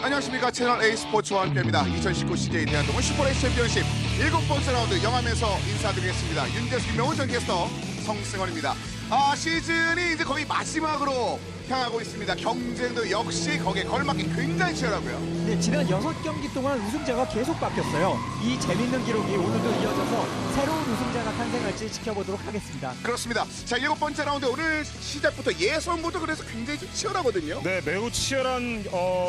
안녕하십니까. 채널 A 스포츠와 함께합니다. 2019 CJ 대한동은 슈퍼레이스 챔피언십 7번째 라운드 영암에서 인사드리겠습니다. 윤재수, 김명훈 전 게스터, 성승원입니다. 시즌이 이제 거의 마지막으로 향하고 있습니다. 경쟁도 역시 거기에 걸맞게 굉장히 치열하고요. 네, 지난 6경기 동안 우승자가 계속 바뀌었어요. 이 재밌는 기록이 오늘도 이어져서 새로운 우승자가 탄생할지 지켜보도록 하겠습니다. 그렇습니다. 자, 7번째 라운드 오늘 시작부터 예선부터 그래서 굉장히 좀 치열하거든요. 네, 매우 치열한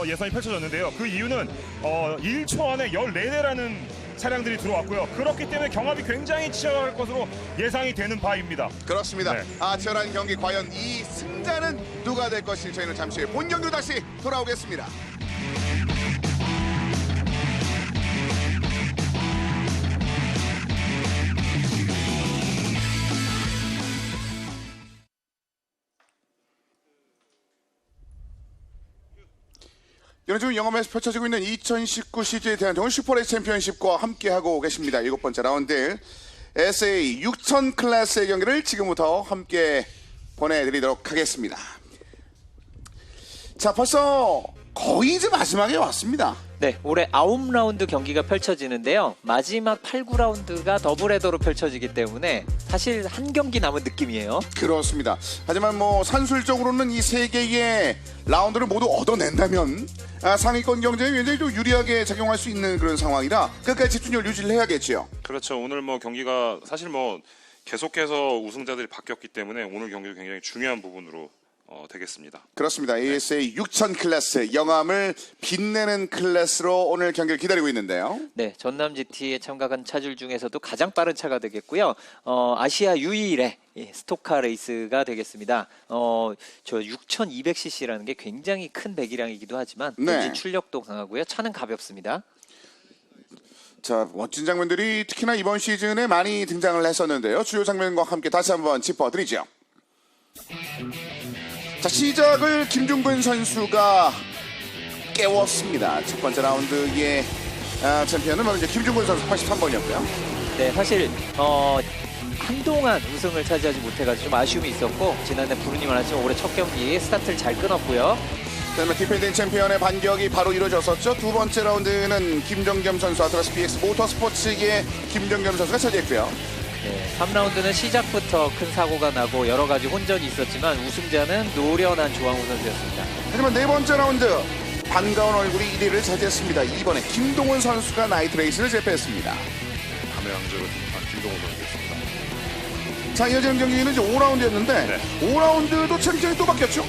예선이 펼쳐졌는데요. 그 이유는 1초 안에 14대라는 차량들이 들어왔고요. 그렇기 때문에 경합이 굉장히 치열할 것으로 예상이 되는 바입니다. 그렇습니다. 네. 치열한 경기, 과연 이 승자는 누가 될 것인지 저희는 잠시 후에 본 경기로 다시 돌아오겠습니다. 지금 영암에서 펼쳐지고 있는 2019 CJ 대한통운 슈퍼레이스 챔피언십과 함께하고 계십니다. 7번째 라운드 SA 6000 클래스의 경기를 지금부터 함께 보내드리도록 하겠습니다. 자, 벌써 거의 이제 마지막에 왔습니다. 네, 올해 9라운드 경기가 펼쳐지는데요. 마지막 8, 9라운드가 더블 헤더로 펼쳐지기 때문에 사실 한 경기 남은 느낌이에요. 그렇습니다. 하지만 뭐 산술적으로는 이 세 개의 라운드를 모두 얻어낸다면 상위권 경쟁에 굉장히 좀 유리하게 작용할 수 있는 그런 상황이라 끝까지 집중력을 유지를 해야겠죠. 그렇죠. 오늘 뭐 경기가 사실 뭐 계속해서 우승자들이 바뀌었기 때문에 오늘 경기도 굉장히 중요한 부분으로 되겠습니다. 그렇습니다. ASA 6000 클래스, 영암을 빛내는 클래스로 오늘 경기를 기다리고 있는데요. 네, 전남 GT에 참가한 차들 중에서도 가장 빠른 차가 되겠고요. 아시아 유일의 스토카 레이스가 되겠습니다. 저 6200cc라는 게 굉장히 큰 배기량이기도 하지만 엔진 출력도 강하고요. 차는 가볍습니다. 자, 멋진 장면들이 특히나 이번 시즌에 많이 등장을 했었는데요. 주요 장면과 함께 다시 한번 짚어드리죠. 자, 시작을 김중근 선수가 깨웠습니다. 첫 번째 라운드의 챔피언은 바로 이제 김중근 선수 83번이었고요. 네, 사실 한동안 우승을 차지하지 못해가지고 좀 아쉬움이 있었고 지난해 부르님 말하지만 올해 첫 경기 스타트를 잘 끊었고요. 그다음에 디펜딩 챔피언의 반격이 바로 이루어졌었죠. 두 번째 라운드는 김정겸 선수, 아트라스 BX 모터스포츠의 김정겸 선수가 차지했고요. 네, 3라운드는 시작부터 큰 사고가 나고 여러 가지 혼전이 있었지만 우승자는 노련한 조항우 선수였습니다. 하지만 네 번째 라운드 반가운 얼굴이 1위를 차지했습니다. 이번에 김동훈 선수가 나이트 레이스를 제패했습니다. 감의 왕조를 김동훈 선수였습니다. 자, 이어지는 경기는 이제 5라운드였는데 5라운드도 챔피언이 또 바뀌었죠.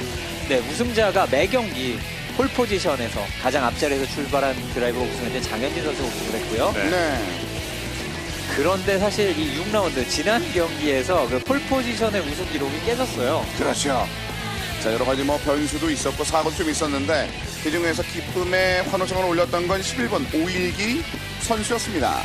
네, 우승자가 매 경기 폴 포지션에서 가장 앞자리에서 출발한 드라이버로 우승했던 장현진 선수가 우승을 했고요. 네. 그런데 사실 이 6라운드 지난 경기에서 그 폴 포지션의 우승 기록이 깨졌어요. 그렇죠. 자, 여러 가지 뭐 변수도 있었고 사고도 좀 있었는데 그 중에서 기쁨의 환호성을 올렸던 건 11번 오일기 선수였습니다.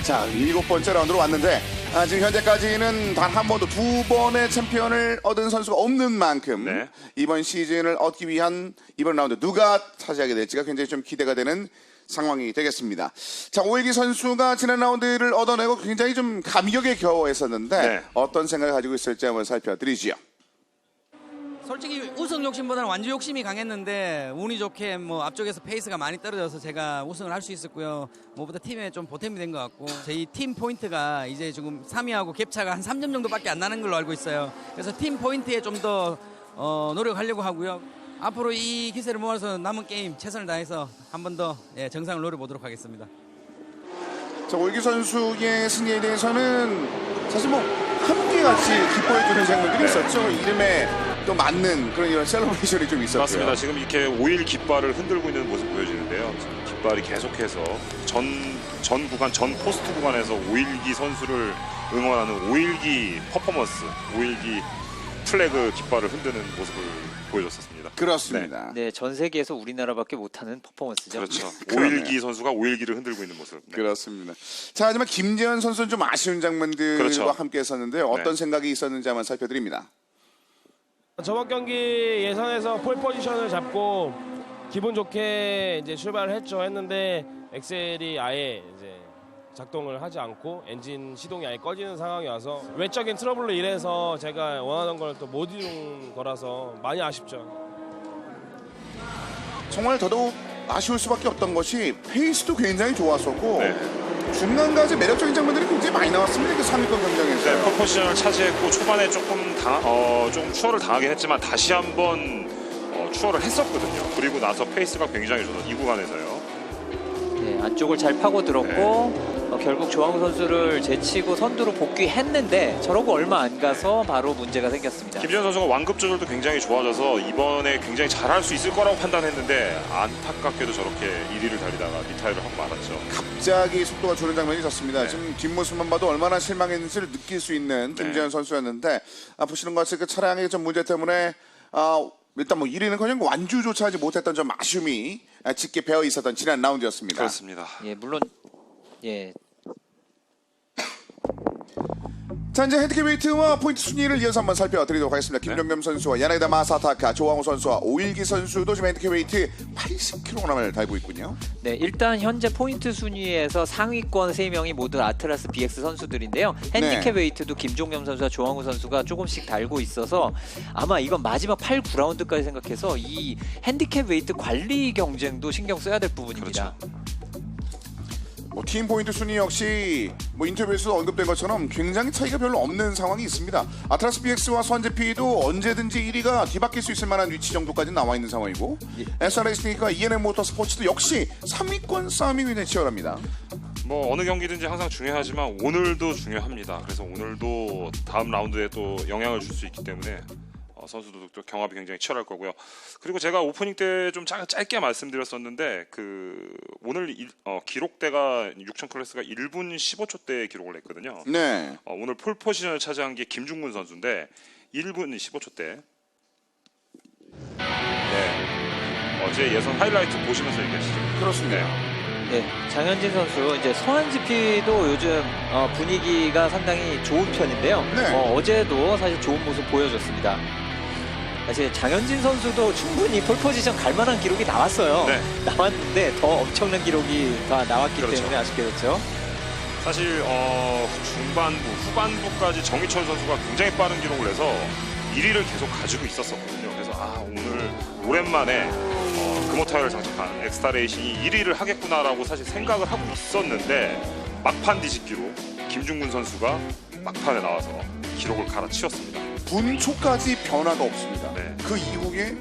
자, 7번째 라운드로 왔는데 지금 현재까지는 단 한 번도 2번의 챔피언을 얻은 선수가 없는 만큼 이번 시즌을 얻기 위한 이번 라운드 누가 차지하게 될지가 굉장히 좀 기대가 되는 상황이 되겠습니다. 자, 오일기 선수가 지난 라운드를 얻어내고 굉장히 좀 감격에 겨워했었는데 어떤 생각을 가지고 있을지 한번 살펴드리지요. 솔직히 우승 욕심보다는 완주 욕심이 강했는데 운이 좋게 뭐 앞쪽에서 페이스가 많이 떨어져서 제가 우승을 할 수 있었고요. 무엇보다 팀에 좀 보탬이 된 것 같고 저희 팀 포인트가 이제 지금 3위하고 갭차가 한 3점 정도밖에 안 나는 걸로 알고 있어요. 그래서 팀 포인트에 좀 더 노력하려고 하고요. 앞으로 이 기세를 모아서 남은 게임 최선을 다해서 한 번 더 정상을 노려보도록 하겠습니다. 자, 오일기 선수의 승리에 대해서는 사실 뭐 함께 같이 기뻐해주는 장면들이 있었죠. 이름에 또 맞는 그런 이런 셀러브레이션이 좀 있었고요. 맞습니다. 지금 이렇게 오일 깃발을 흔들고 있는 모습 보여지는데요. 깃발이 계속해서 전 구간, 전 포스트 구간에서 오일기 선수를 응원하는 오일기 퍼포먼스, 오일기 플래그 깃발을 흔드는 모습을 보여줬었습니다. 그렇습니다. 네, 전 세계에서 우리나라밖에 못하는 퍼포먼스죠. 그렇죠. 오일기 선수가 오일기를 흔들고 있는 모습. 그렇습니다. 자, 하지만 김재현 선수는 좀 아쉬운 장면들과 함께 했었는데요. 어떤 생각이 있었는지 한번 살펴드립니다. 저번 경기 예선에서 폴 포지션을 잡고 기분 좋게 이제 출발을 했는데 엑셀이 아예 이제 작동을 하지 않고 엔진 시동이 아예 꺼지는 상황이 와서 외적인 트러블로 인해서 제가 원하던 걸 또 못 이룬 거라서 많이 아쉽죠. 정말 더더욱 아쉬울 수밖에 없던 것이 페이스도 굉장히 좋았었고 네. 중간까지 매력적인 장면들이 굉장히 많이 나왔습니다. 그 3위권 경쟁에서. 네, 폴포지션을 차지했고 초반에 조금 추월을 당하긴 했지만 다시 한번 추월을 했었거든요. 그리고 나서 페이스가 굉장히 좋은 이 구간에서요. 네, 안쪽을 잘 파고들었고 결국 조항우 선수를 제치고 선두로 복귀했는데 저러고 얼마 안 가서 바로 문제가 생겼습니다. 김지현 선수가 완급 조절도 굉장히 좋아져서 이번에 굉장히 잘할 수 있을 거라고 판단했는데 안타깝게도 저렇게 1위를 달리다가 리타이어를 하고 말았죠. 갑자기 속도가 주는 장면이 있었습니다. 네. 지금 뒷모습만 봐도 얼마나 실망했는지를 느낄 수 있는 김재현 선수였는데 보시는 것 같이 그 차량의 좀 문제 때문에 일단 뭐 1위는커녕 완주조차 하지 못했던 좀 아쉬움이 짙게 배어 있었던 지난 라운드였습니다. 그렇습니다. 예, 물론 예. 자, 이제 헤드캐웨이트와 포인트 순위를 이어서 한번 살펴드리도록 하겠습니다. 김종겸 선수와 야나기다 마사타카, 조항우 선수와 오일기 선수도 지금 헤드캐웨이트 80kg을 달고 있군요. 네, 일단 현재 포인트 순위에서 상위권 3명이 모두 아트라스 BX 선수들인데요. 핸디캡 웨이트도 김종겸 선수와 조항우 선수가 조금씩 달고 있어서 아마 이건 마지막 8, 9라운드까지 생각해서 이 핸디캡 웨이트 관리 경쟁도 신경 써야 될 부분입니다. 그렇죠. 팀 포인트 순위 역시 인터뷰에서도 언급된 것처럼 굉장히 차이가 별로 없는 상황이 있습니다. 아트라스 BX와 수완제P도 언제든지 1위가 뒤바뀔 수 있을 만한 위치 정도까지 나와 있는 상황이고 SRS니까 ENM 모터스포츠도 역시 3위권 싸움이 굉장히 치열합니다. 뭐 어느 경기든지 항상 중요하지만 오늘도 중요합니다. 그래서 오늘도 다음 라운드에 또 영향을 줄 수 있기 때문에 선수들도 또 경합이 굉장히 치열할 거고요. 그리고 제가 오프닝 때 좀 짧게 말씀드렸었는데 오늘 기록대가 6000 클래스가 1분 15초대 기록을 냈거든요. 네. 오늘 폴 포지션을 차지한 게 김중근 선수인데 1분 15초대. 네. 어제 예선 하이라이트 보시면서 얘기하시죠. 그렇습니다. 네, 장현진 선수 이제 서한지피도 요즘 분위기가 상당히 좋은 편인데요. 네. 어제도 사실 좋은 모습 보여줬습니다. 사실 장현진 선수도 충분히 폴포지션 갈 만한 기록이 나왔어요. 네. 나왔는데 더 엄청난 기록이 더 나왔기 그렇죠. 때문에 아쉽게 됐죠. 사실 중반부, 후반부까지 정희철 선수가 굉장히 빠른 기록을 내서 1위를 계속 가지고 있었거든요. 그래서 오늘 오랜만에 금호 타이어를 장착한 엑스타 레이싱이 1위를 하겠구나라고 사실 생각을 하고 있었는데 막판 뒤집기로 김중근 선수가 막판에 나와서 기록을 갈아치웠습니다. 분초까지 변화가 없습니다. 네. 그 이후에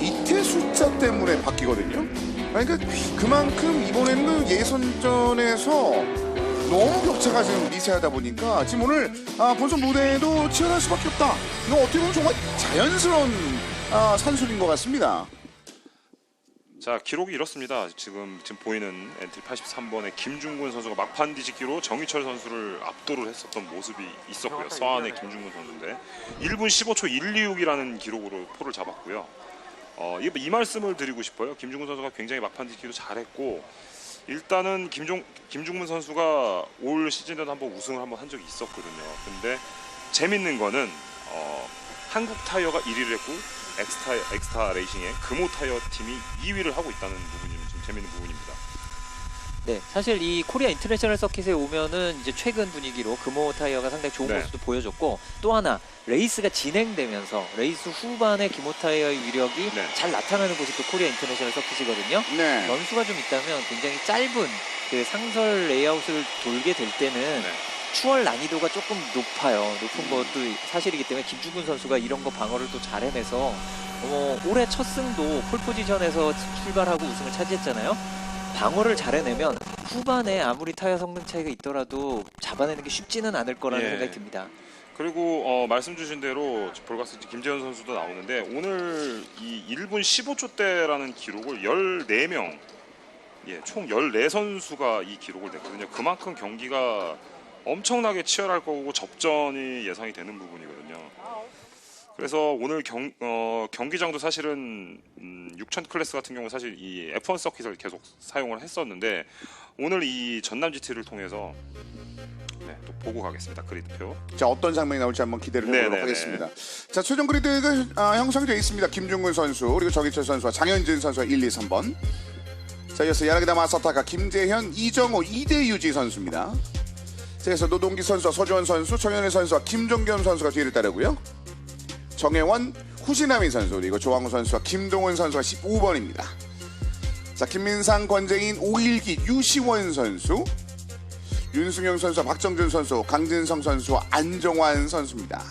이태 숫자 때문에 바뀌거든요. 그러니까 그만큼 이번에는 예선전에서 너무 격차가 지금 미세하다 보니까 지금 오늘 본선 무대에도 치열할 수밖에 없다. 이거 어떻게 보면 정말 자연스러운 산술인 것 같습니다. 자, 기록이 이렇습니다. 지금 보이는 엔트리 83번의 김중근 선수가 막판 뒤집기로 정희철 선수를 압도를 했었던 모습이 있었고요. 서한의 김중근 선수인데 1분 15초 126이라는 기록으로 포를 잡았고요. 이 말씀을 드리고 싶어요. 김중근 선수가 굉장히 막판 뒤집기도 잘했고 일단은 김중근 선수가 올 시즌에도 한번 우승을 한번 한 적이 있었거든요. 근데 재밌는 거는 한국 타이어가 1위를 했고 엑스타 레이싱의 금호 타이어 팀이 2위를 하고 있다는 부분이 좀 재밌는 부분입니다. 네, 사실 이 코리아 인터내셔널 서킷에 오면은 이제 최근 분위기로 금호 타이어가 상당히 좋은 네. 모습도 보여줬고 또 하나 레이스가 진행되면서 레이스 후반에 김호 타이어의 위력이 네. 잘 나타나는 곳이 또 코리아 인터내셔널 서킷이거든요. 네. 변수가 좀 있다면 굉장히 짧은 그 상설 레이아웃을 돌게 될 때는 네. 추월 난이도가 조금 높아요. 높은 것도 사실이기 때문에 김중근 선수가 이런 거 방어를 또 잘 해내서 올해 첫 승도 폴포지션에서 출발하고 우승을 차지했잖아요. 방어를 잘 해내면 후반에 아무리 타이어 성능 차이가 있더라도 잡아내는 게 쉽지는 않을 거라는 예. 생각이 듭니다. 그리고 말씀 주신 대로 볼가스 김재현 선수도 나오는데 오늘 이 1분 15초대라는 기록을 14명 총 14선수가 이 기록을 냈거든요. 그만큼 경기가 엄청나게 치열할 거고 접전이 예상이 되는 부분이거든요. 그래서 오늘 경기장도 사실은 6000 클래스 같은 경우 사실 이 F1 서킷을 계속 사용을 했었는데 오늘 이 전남 GT를 통해서 또 보고 가겠습니다. 그리드표. 자, 어떤 장면이 나올지 한번 기대를 해보도록 네네네. 하겠습니다. 자, 최종 그리드가 형성되어 있습니다. 김중근 선수 그리고 정희철 선수와 장현진 선수가 1, 2, 3번. 자, 이어서 야나기다 마사타카, 김재현, 이정호, 이대유지 선수입니다. 자, 그래서 노동기 선수와 서주원 선수, 정현일 선수와 김종겸 선수가 뒤를 따르고요. 정혜원, 후지나미 선수, 그리고 조항우 선수와 김동원 선수가 15번입니다. 자, 김민상, 권재인, 오일기, 유시원 선수, 윤승영 선수와 박정준 선수, 강진성 선수와 안정환 선수입니다.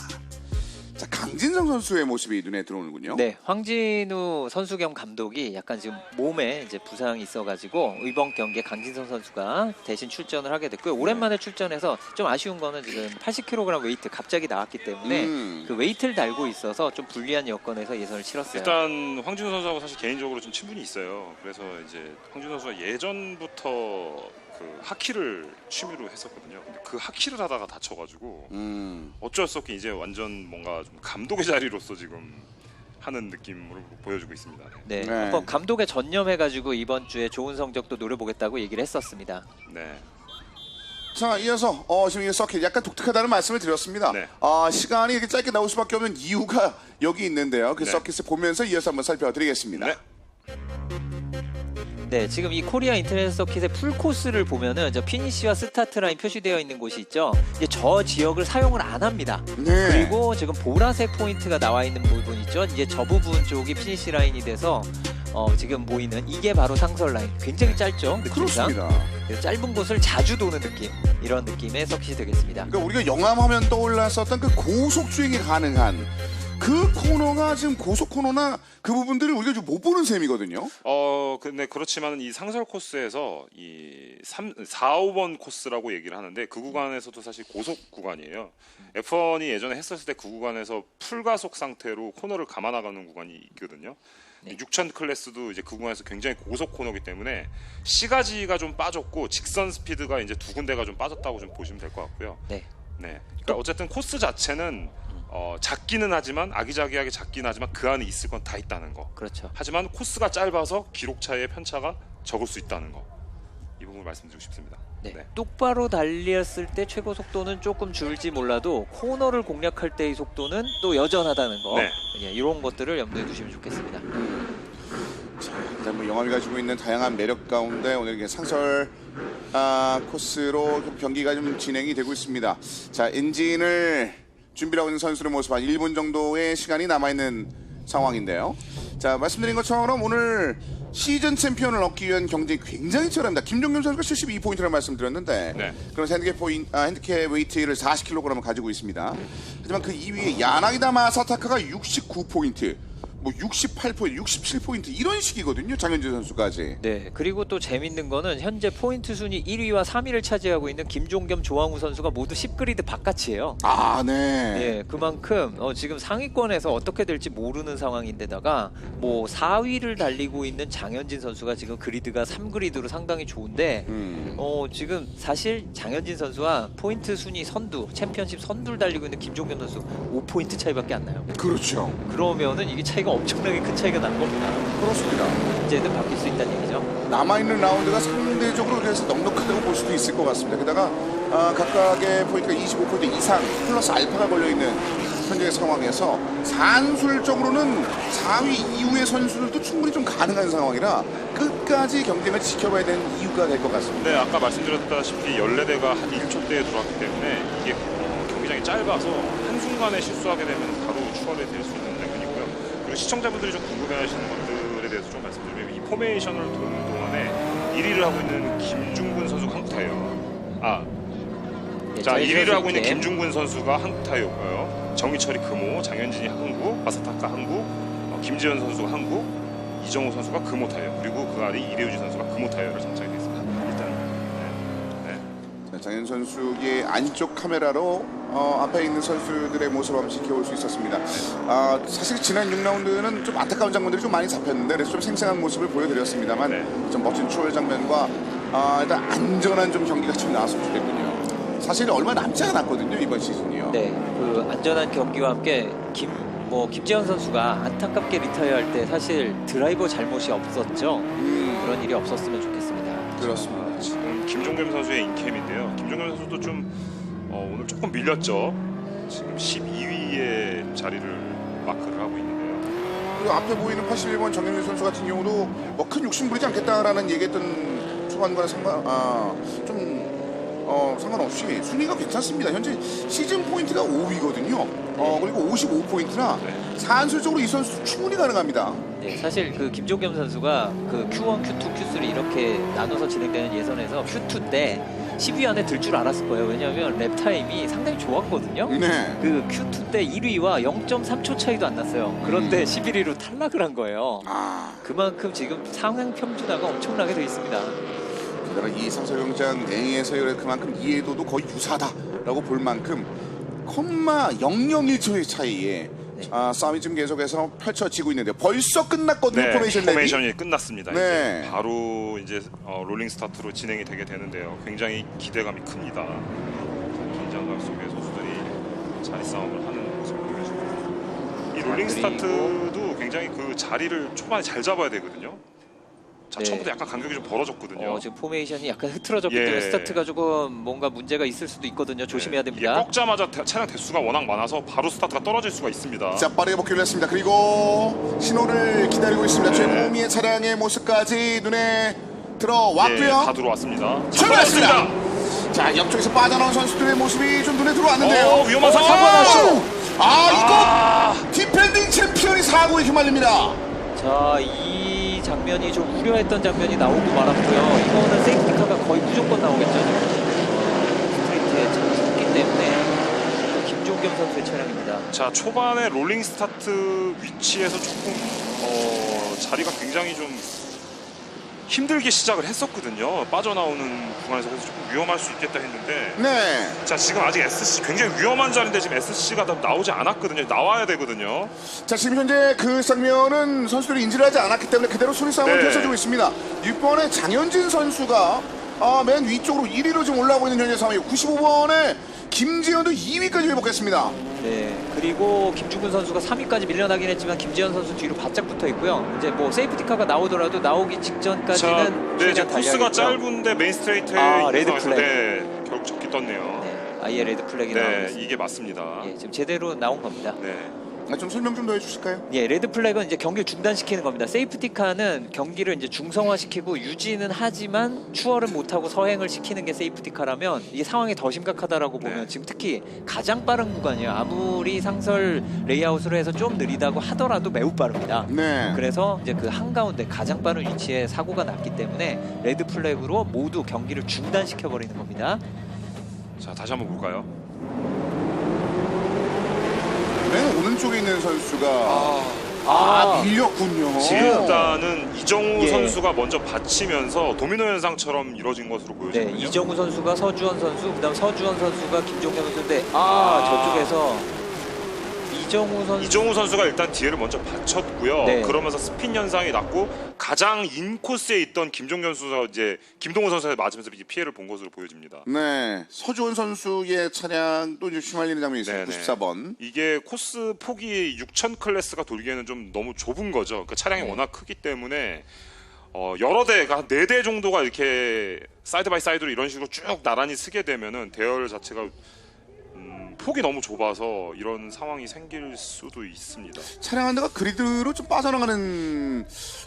자, 강진성 선수의 모습이 눈에 들어오는군요. 네, 황진우 선수 겸 감독이 약간 지금 몸에 이제 부상이 있어가지고 이번 경기에 강진성 선수가 대신 출전을 하게 됐고요. 오랜만에 출전해서 좀 아쉬운 거는 지금 80kg 웨이트 갑자기 나왔기 때문에 그 웨이트를 달고 있어서 좀 불리한 여건에서 예선을 치렀어요. 일단 황진우 선수하고 사실 개인적으로 좀 친분이 있어요. 그래서 이제 황진우 선수가 예전부터 그 하키를 취미로 했었거든요. 근데 그 하키를 하다가 다쳐가지고 어쩔 수 없게 이제 완전 뭔가 좀 감독의 자리로서 지금 하는 느낌을 보여주고 있습니다. 네, 네. 한번 감독에 전념해가지고 이번 주에 좋은 성적도 노려보겠다고 얘기를 했었습니다. 네. 자, 이어서 지금 이 서킷 약간 독특하다는 말씀을 드렸습니다. 네. 시간이 이렇게 짧게 나올 수밖에 없는 이유가 여기 있는데요. 그 네. 서킷을 보면서 이어서 한번 살펴드리겠습니다. 네. 네, 지금 이 코리아 인터내셔널 서킷의 풀 코스를 보면은 저 피니시와 스타트 라인 표시되어 있는 곳이 있죠. 이제 저 지역을 사용을 안 합니다. 네. 그리고 지금 보라색 포인트가 나와 있는 부분 있죠. 이제 저 부분 쪽이 피니시 라인이 돼서 지금 보이는 이게 바로 상설 라인. 굉장히 짧죠, 느낌상. 그렇습니다. 그래서 짧은 곳을 자주 도는 느낌, 이런 느낌의 서킷이 되겠습니다. 그러니까 우리가 영암하면 떠올랐었던 그 고속 주행이 가능한 그 코너가 지금 고속 코너나 그 부분들을 우리가 좀 못 보는 셈이거든요. 근데 그렇지만 이 상설 코스에서 이 4, 5번 코스라고 얘기를 하는데 그 구간에서도 사실 고속 구간이에요. F1이 예전에 했었을 때 그 구간에서 풀가속 상태로 코너를 감아 나가는 구간이 있거든요. 네. 6000 클래스도 이제 그 구간에서 굉장히 고속 코너이기 때문에 시가지가 좀 빠졌고 직선 스피드가 이제 두 군데가 좀 빠졌다고 좀 보시면 될 것 같고요. 네. 네. 그러니까 어쨌든 코스 자체는 작기는 하지만 아기자기하게 작기는 하지만 그 안에 있을 건 다 있다는 거. 그렇죠. 하지만 코스가 짧아서 기록 차이의 편차가 적을 수 있다는 거. 이 부분을 말씀드리고 싶습니다. 네. 네. 똑바로 달렸을 때 최고 속도는 조금 줄지 몰라도 코너를 공략할 때의 속도는 또 여전하다는 거. 네. 예, 이런 것들을 염두에 두시면 좋겠습니다. 일단 뭐 영암이 가지고 있는 다양한 매력 가운데 오늘 이게 상설 코스로 좀 경기가 좀 진행이 되고 있습니다. 자, 엔진을 준비하고 있는 선수의 모습 한 1분 정도의 시간이 남아있는 상황인데요. 자, 말씀드린 것처럼 오늘 시즌 챔피언을 얻기 위한 경쟁이 굉장히 치열합니다. 김종균 선수가 72포인트라는 말씀드렸는데 네. 그럼 핸디캡 웨이트를 40kg을 가지고 있습니다. 하지만 그 2위에 야나기다 마사타카가 69포인트, 뭐 68포인트, 67포인트 이런 식이거든요. 장현진 선수까지. 네, 그리고 또 재밌는 거는 현재 포인트 순위 1위와 3위를 차지하고 있는 김종겸, 조항우 선수가 모두 10그리드 바깥이에요. 아, 네. 네, 그만큼 지금 상위권에서 어떻게 될지 모르는 상황인데다가 뭐 4위를 달리고 있는 장현진 선수가 지금 그리드가 3그리드로 상당히 좋은데 지금 사실 장현진 선수와 포인트 순위 선두, 챔피언십 선두를 달리고 있는 김종겸 선수 5포인트 차이밖에 안 나요. 그렇죠. 그러면은 이게 차이가 엄청나게 큰 차이가 난 겁니다. 그렇습니다. 이제는 바뀔 수 있다는 얘기죠. 남아있는 라운드가 상대적으로 그래서 넉넉하다고 볼 수도 있을 것 같습니다. 게다가 각각의 포인트가 25포인트 이상 플러스 알파가 걸려있는 현재의 상황에서 산술적으로는 4위 이후의 선수들도 충분히 좀 가능한 상황이라 끝까지 경쟁을 지켜봐야 되는 이유가 될 것 같습니다. 네, 아까 말씀드렸다시피 14대가 한 1초대에 들어왔기 때문에 이게 경기장이 짧아서 한순간에 실수하게 되면 바로 추월이 될 수 있는 장면이고요. 그리고 시청자분들이 좀 궁금해하시는 것들에 대해서 좀 말씀드리면 이 포메이션을 도는 동안에 1위를 하고 있는 김중근 선수가 한국 타이어예요. 네, 자, 1위를 하고 있는 이렇게. 김중근 선수가 한국 타이어고요. 정희철이 금호, 장현진이 한국, 마사타카 한국, 김지현 선수가 한국, 이정우 선수가 금호 타이어, 그리고 그 아래 이래우지 선수가 금호 타이어를 장착이 됐습니다. 일단 자, 장현 선수의 안쪽 카메라로 앞에 있는 선수들의 모습을 한번 지켜볼 수 있었습니다. 사실 지난 6라운드는 좀 안타까운 장면들이 좀 많이 잡혔는데 그래서 좀 생생한 모습을 보여드렸습니다만 네. 좀 멋진 추월 장면과 일단 안전한 좀 경기가 좀 나왔으면 좋겠군요. 사실 얼마 남지 않았거든요, 이번 시즌이요. 네, 그 안전한 경기와 함께 김지현 선수가 안타깝게 리타이어할 때 사실 드라이버 잘못이 없었죠. 그런 일이 없었으면 좋겠습니다. 그렇습니다. 지금 김종겸 선수의 인캠인데요. 김종겸 선수도 좀 오늘 조금 밀렸죠. 지금 12위의 자리를 마크를 하고 있는데요. 그리고 앞에 보이는 81번 정현민 선수 같은 경우도 뭐 큰 욕심 부리지 않겠다라는 얘기했던 초반과 좀 상관없이 순위가 괜찮습니다. 현재 시즌 포인트가 5위거든요. 그리고 55포인트나 산술적으로 이 선수 충분히 가능합니다. 네, 사실 그 김종겸 선수가 그 Q1, Q2, Q3 이렇게 나눠서 진행되는 예선에서 Q2 때 10위 안에 들 줄 알았을 거예요. 왜냐하면 랩 타임이 상당히 좋았거든요. 네. 그 Q2 때 1위와 0.3초 차이도 안 났어요. 그런데 11위로 탈락을 한 거예요. 그만큼 지금 상향 평준화가 엄청나게 돼 있습니다. 게다가 이 상설경장 A에서 그만큼 이해도도 거의 유사하다라고 볼 만큼 0.001초의 차이에 싸움이 지금 계속해서 펼쳐지고 있는데 벌써 끝났거든요. 네, 포메이션 랩이. 포메이션이 끝났습니다. 네. 이제 바로 이제 롤링 스타트로 진행이 되게 되는데요. 굉장히 기대감이 큽니다. 긴장감 속에 선수들이 자리 싸움을 하는 모습을 보여주고 이 롤링 스타트도 굉장히 그 자리를 초반에 잘 잡아야 되거든요. 자, 네. 처음부터 약간 간격이 좀 벌어졌거든요. 지금 포메이션이 약간 흐트러졌기 예. 때문에 스타트가 조금 뭔가 문제가 있을 수도 있거든요. 조심해야 이게 됩니다. 꺾자마자 차량 대수가 워낙 많아서 바로 스타트가 떨어질 수가 있습니다. 자, 빠르게 복귀를 했습니다. 그리고 신호를 기다리고 있습니다. 최고미의 차량의 모습까지 눈에 들어왔고요. 예, 다 들어왔습니다. 출발했습니다. 자, 옆쪽에서 빠져나온 선수들의 모습이 좀 눈에 들어왔는데요. 위험한 사고 났죠. 이거 디펜딩 챔피언이 사고에 휘말립니다. 자, 이 장면이 좀 우려했던 장면이 나오고 말았고요. 이거는 세이프티카가 거의 무조건 나오겠죠. 스트레이트에 차가 섰기 때문에 김종겸 선수의 차량입니다. 자, 초반에 롤링 스타트 위치에서 조금 자리가 굉장히 좀 힘들게 시작을 했었거든요. 빠져나오는 구간에서 그래서 조금 위험할 수 있겠다 했는데 네. 자, 지금 아직 SC 굉장히 위험한 자리인데 지금 SC가 나오지 않았거든요. 나와야 되거든요. 자, 지금 현재 그 장면은 선수들이 인지를 하지 않았기 때문에 그대로 순위 싸움을 네. 펼쳐주고 있습니다. 6번의 장현진 선수가 맨 위쪽으로 1위로 지금 올라오고 있는 현재 상황이고 95번의 김지현도 2위까지 회복했습니다. 네, 그리고 김중근 선수가 3위까지 밀려나긴 했지만 김지현 선수 뒤로 바짝 붙어 있고요. 이제 뭐 세이프티카가 나오더라도 나오기 자, 직전까지는 네, 지금 최대한 코스가 달려야겠고요. 짧은데 메인 스트레이트에 레드 있는 상황에서 플래그. 네, 결국 적기 떴네요. 네, 아예 레드 플래그이 나오고 네, 있습니다. 이게 맞습니다. 예, 지금 제대로 나온 겁니다. 네. 좀 설명 좀 더 해주실까요? 예, 레드 플래그는 이제 경기를 중단시키는 겁니다. 세이프티카는 경기를 이제 중성화시키고 유지는 하지만 추월은 못하고 서행을 시키는 게 세이프티카라면 이 상황이 더 심각하다라고 보면 네. 지금 특히 가장 빠른 구간이에요. 아무리 상설 레이아웃으로 해서 좀 느리다고 하더라도 매우 빠릅니다. 네. 그래서 이제 그 한가운데 가장 빠른 위치에 사고가 났기 때문에 레드 플래그로 모두 경기를 중단시켜 버리는 겁니다. 자, 다시 한번 볼까요? 맨 오른쪽에 있는 선수가 밀렸군요. 지금 일단은 이정우 예. 선수가 먼저 받치면서 도미노 현상처럼 이루어진 것으로 네, 보여지거든요. 이정우 선수가 서주원 선수, 그다음 서주원 선수가 김종겸 선수인데 저쪽에서 이정우 선수가 일단 뒤에를 먼저 받쳤고요. 네. 그러면서 스핀 현상이 났고 가장 인코스에 있던 김종현 선수가 이제 김동훈 선수에 맞으면서 이제 피해를 본 것으로 보여집니다. 네. 서주원 선수의 차량도 이제 휘말리는 장면이 있어요. 네네. 94번. 이게 코스 폭이 6000 클래스가 돌기에는 좀 너무 좁은 거죠. 그러니까 차량이 워낙 크기 때문에 여러 대가 한 4대 정도가 이렇게 사이드 바이 사이드로 이런 식으로 쭉 나란히 쓰게 되면은 대열 자체가 폭이 너무 좁아서 이런 상황이 생길 수도 있습니다. 차량 한 대가 그리드로 좀 빠져나가는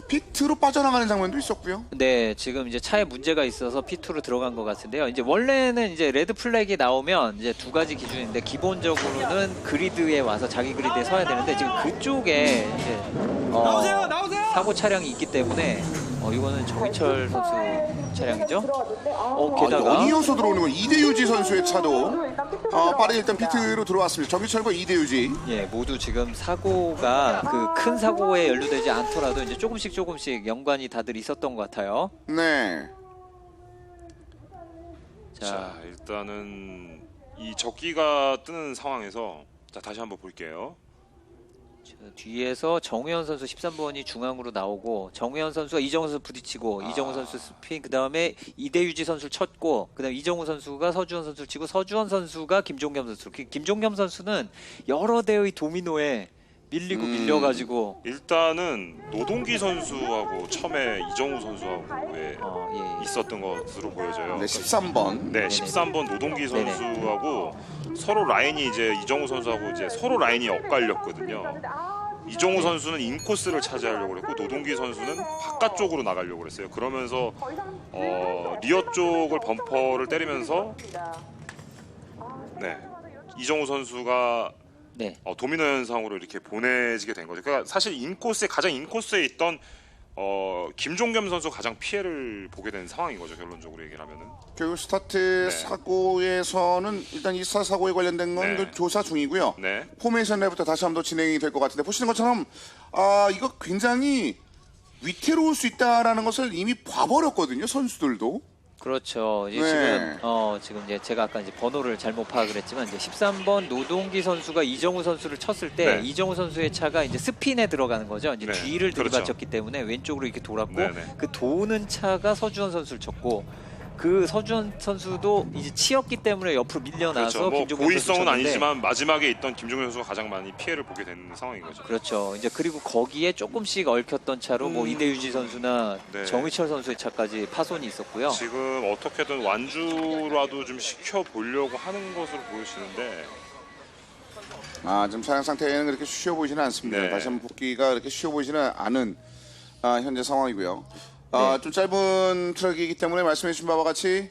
피트로 빠져나가는 장면도 있었고요. 네, 지금 이제 차에 문제가 있어서 P2로 들어간 것 같은데요. 이제 원래는 이제 레드 플래그이 나오면 이제 두 가지 기준인데 기본적으로는 그리드에 와서 자기 그리드에 서야 되는데 지금 그쪽에 이제 나오세요! 아, 사고 차량이 있기 때문에 이거는 정희철 선수 차량이죠. 게다가 어디여서 들어오는 건 이대유지 선수의 차도 빠르게 일단 피트로 들어왔습니다. 정규철과 이대유지. 예, 모두 지금 사고가 그 큰 사고에 연루되지 않더라도 이제 조금씩 연관이 다들 있었던 것 같아요. 네. 자, 일단은 이 적기가 뜨는 상황에서 자, 다시 한번 볼게요. 뒤에서 정우현 선수 13번이 중앙으로 나오고 정우현 선수가 이정우 선수 부딪히고 이정우 선수 스핀, 그 다음에 이대유지 선수를 쳤고 그 다음에 이정우 선수가 서주원 선수를 치고 서주원 선수가 김종겸 선수. 김종겸 선수는 여러 대의 도미노에 밀리고 밀려가지고 일단은 노동기 선수하고 처음에 이정우 선수하고 예. 있었던 것으로 보여져요. 네, 13번. 네, 13번 노동기 선수하고 서로 라인이 이제 이정우 선수하고 이제 서로 라인이 엇갈렸거든요. 이정우 선수는 인코스를 차지하려고 했고 노동기 선수는 바깥쪽으로 나가려고 했어요. 그러면서 리어 쪽을 범퍼를 때리면서 네, 이정우 선수가 네. 도미노 현상으로 이렇게 보내지게 된 거죠. 그러니까 사실 가장 인코스에 있던 김종겸 선수 가장 피해를 보게 된 상황인 거죠. 결론적으로 얘기를 하면은. 결국 스타트 사고에서는 일단 이 사고에 관련된 건 그 조사 중이고요. 네. 포메이션 내부터 다시 한번 진행이 될 것 같은데 보시는 것처럼 이거 굉장히 위태로울 수 있다라는 것을 이미 봐버렸거든요. 선수들도. 그렇죠. 이제 네. 지금 이제 제가 아까 이제 번호를 잘못 파악을 했지만 이제 13번 노동기 선수가 이정우 선수를 쳤을 때 네. 이정우 선수의 차가 이제 스핀에 들어가는 거죠. 이제 네. 뒤를 그렇죠. 들이받쳤기 때문에 왼쪽으로 이렇게 돌았고 네, 네. 그 도는 차가 서주원 선수를 쳤고 그 서주원 선수도 이제 치였기 때문에 옆으로 밀려나서 그렇죠. 뭐 김종겸 고의성은 선수 쳤는데 아니지만 마지막에 있던 김종현 선수가 가장 많이 피해를 보게 된 상황인 거죠. 그렇죠. 이제 그리고 거기에 조금씩 얽혔던 차로 뭐 이대유지 선수나 네. 정의철 선수의 차까지 파손이 있었고요. 지금 어떻게든 완주라도 좀 시켜 보려고 하는 것으로 보여지는데 지금 차량 상태는 그렇게 쉬워 보이지는 않습니다. 네. 다시 한번 복귀가 그렇게 쉬워 보이지는 않은 현재 상황이고요. 네. 좀 짧은 트럭이기 때문에 말씀해 주신 바와 같이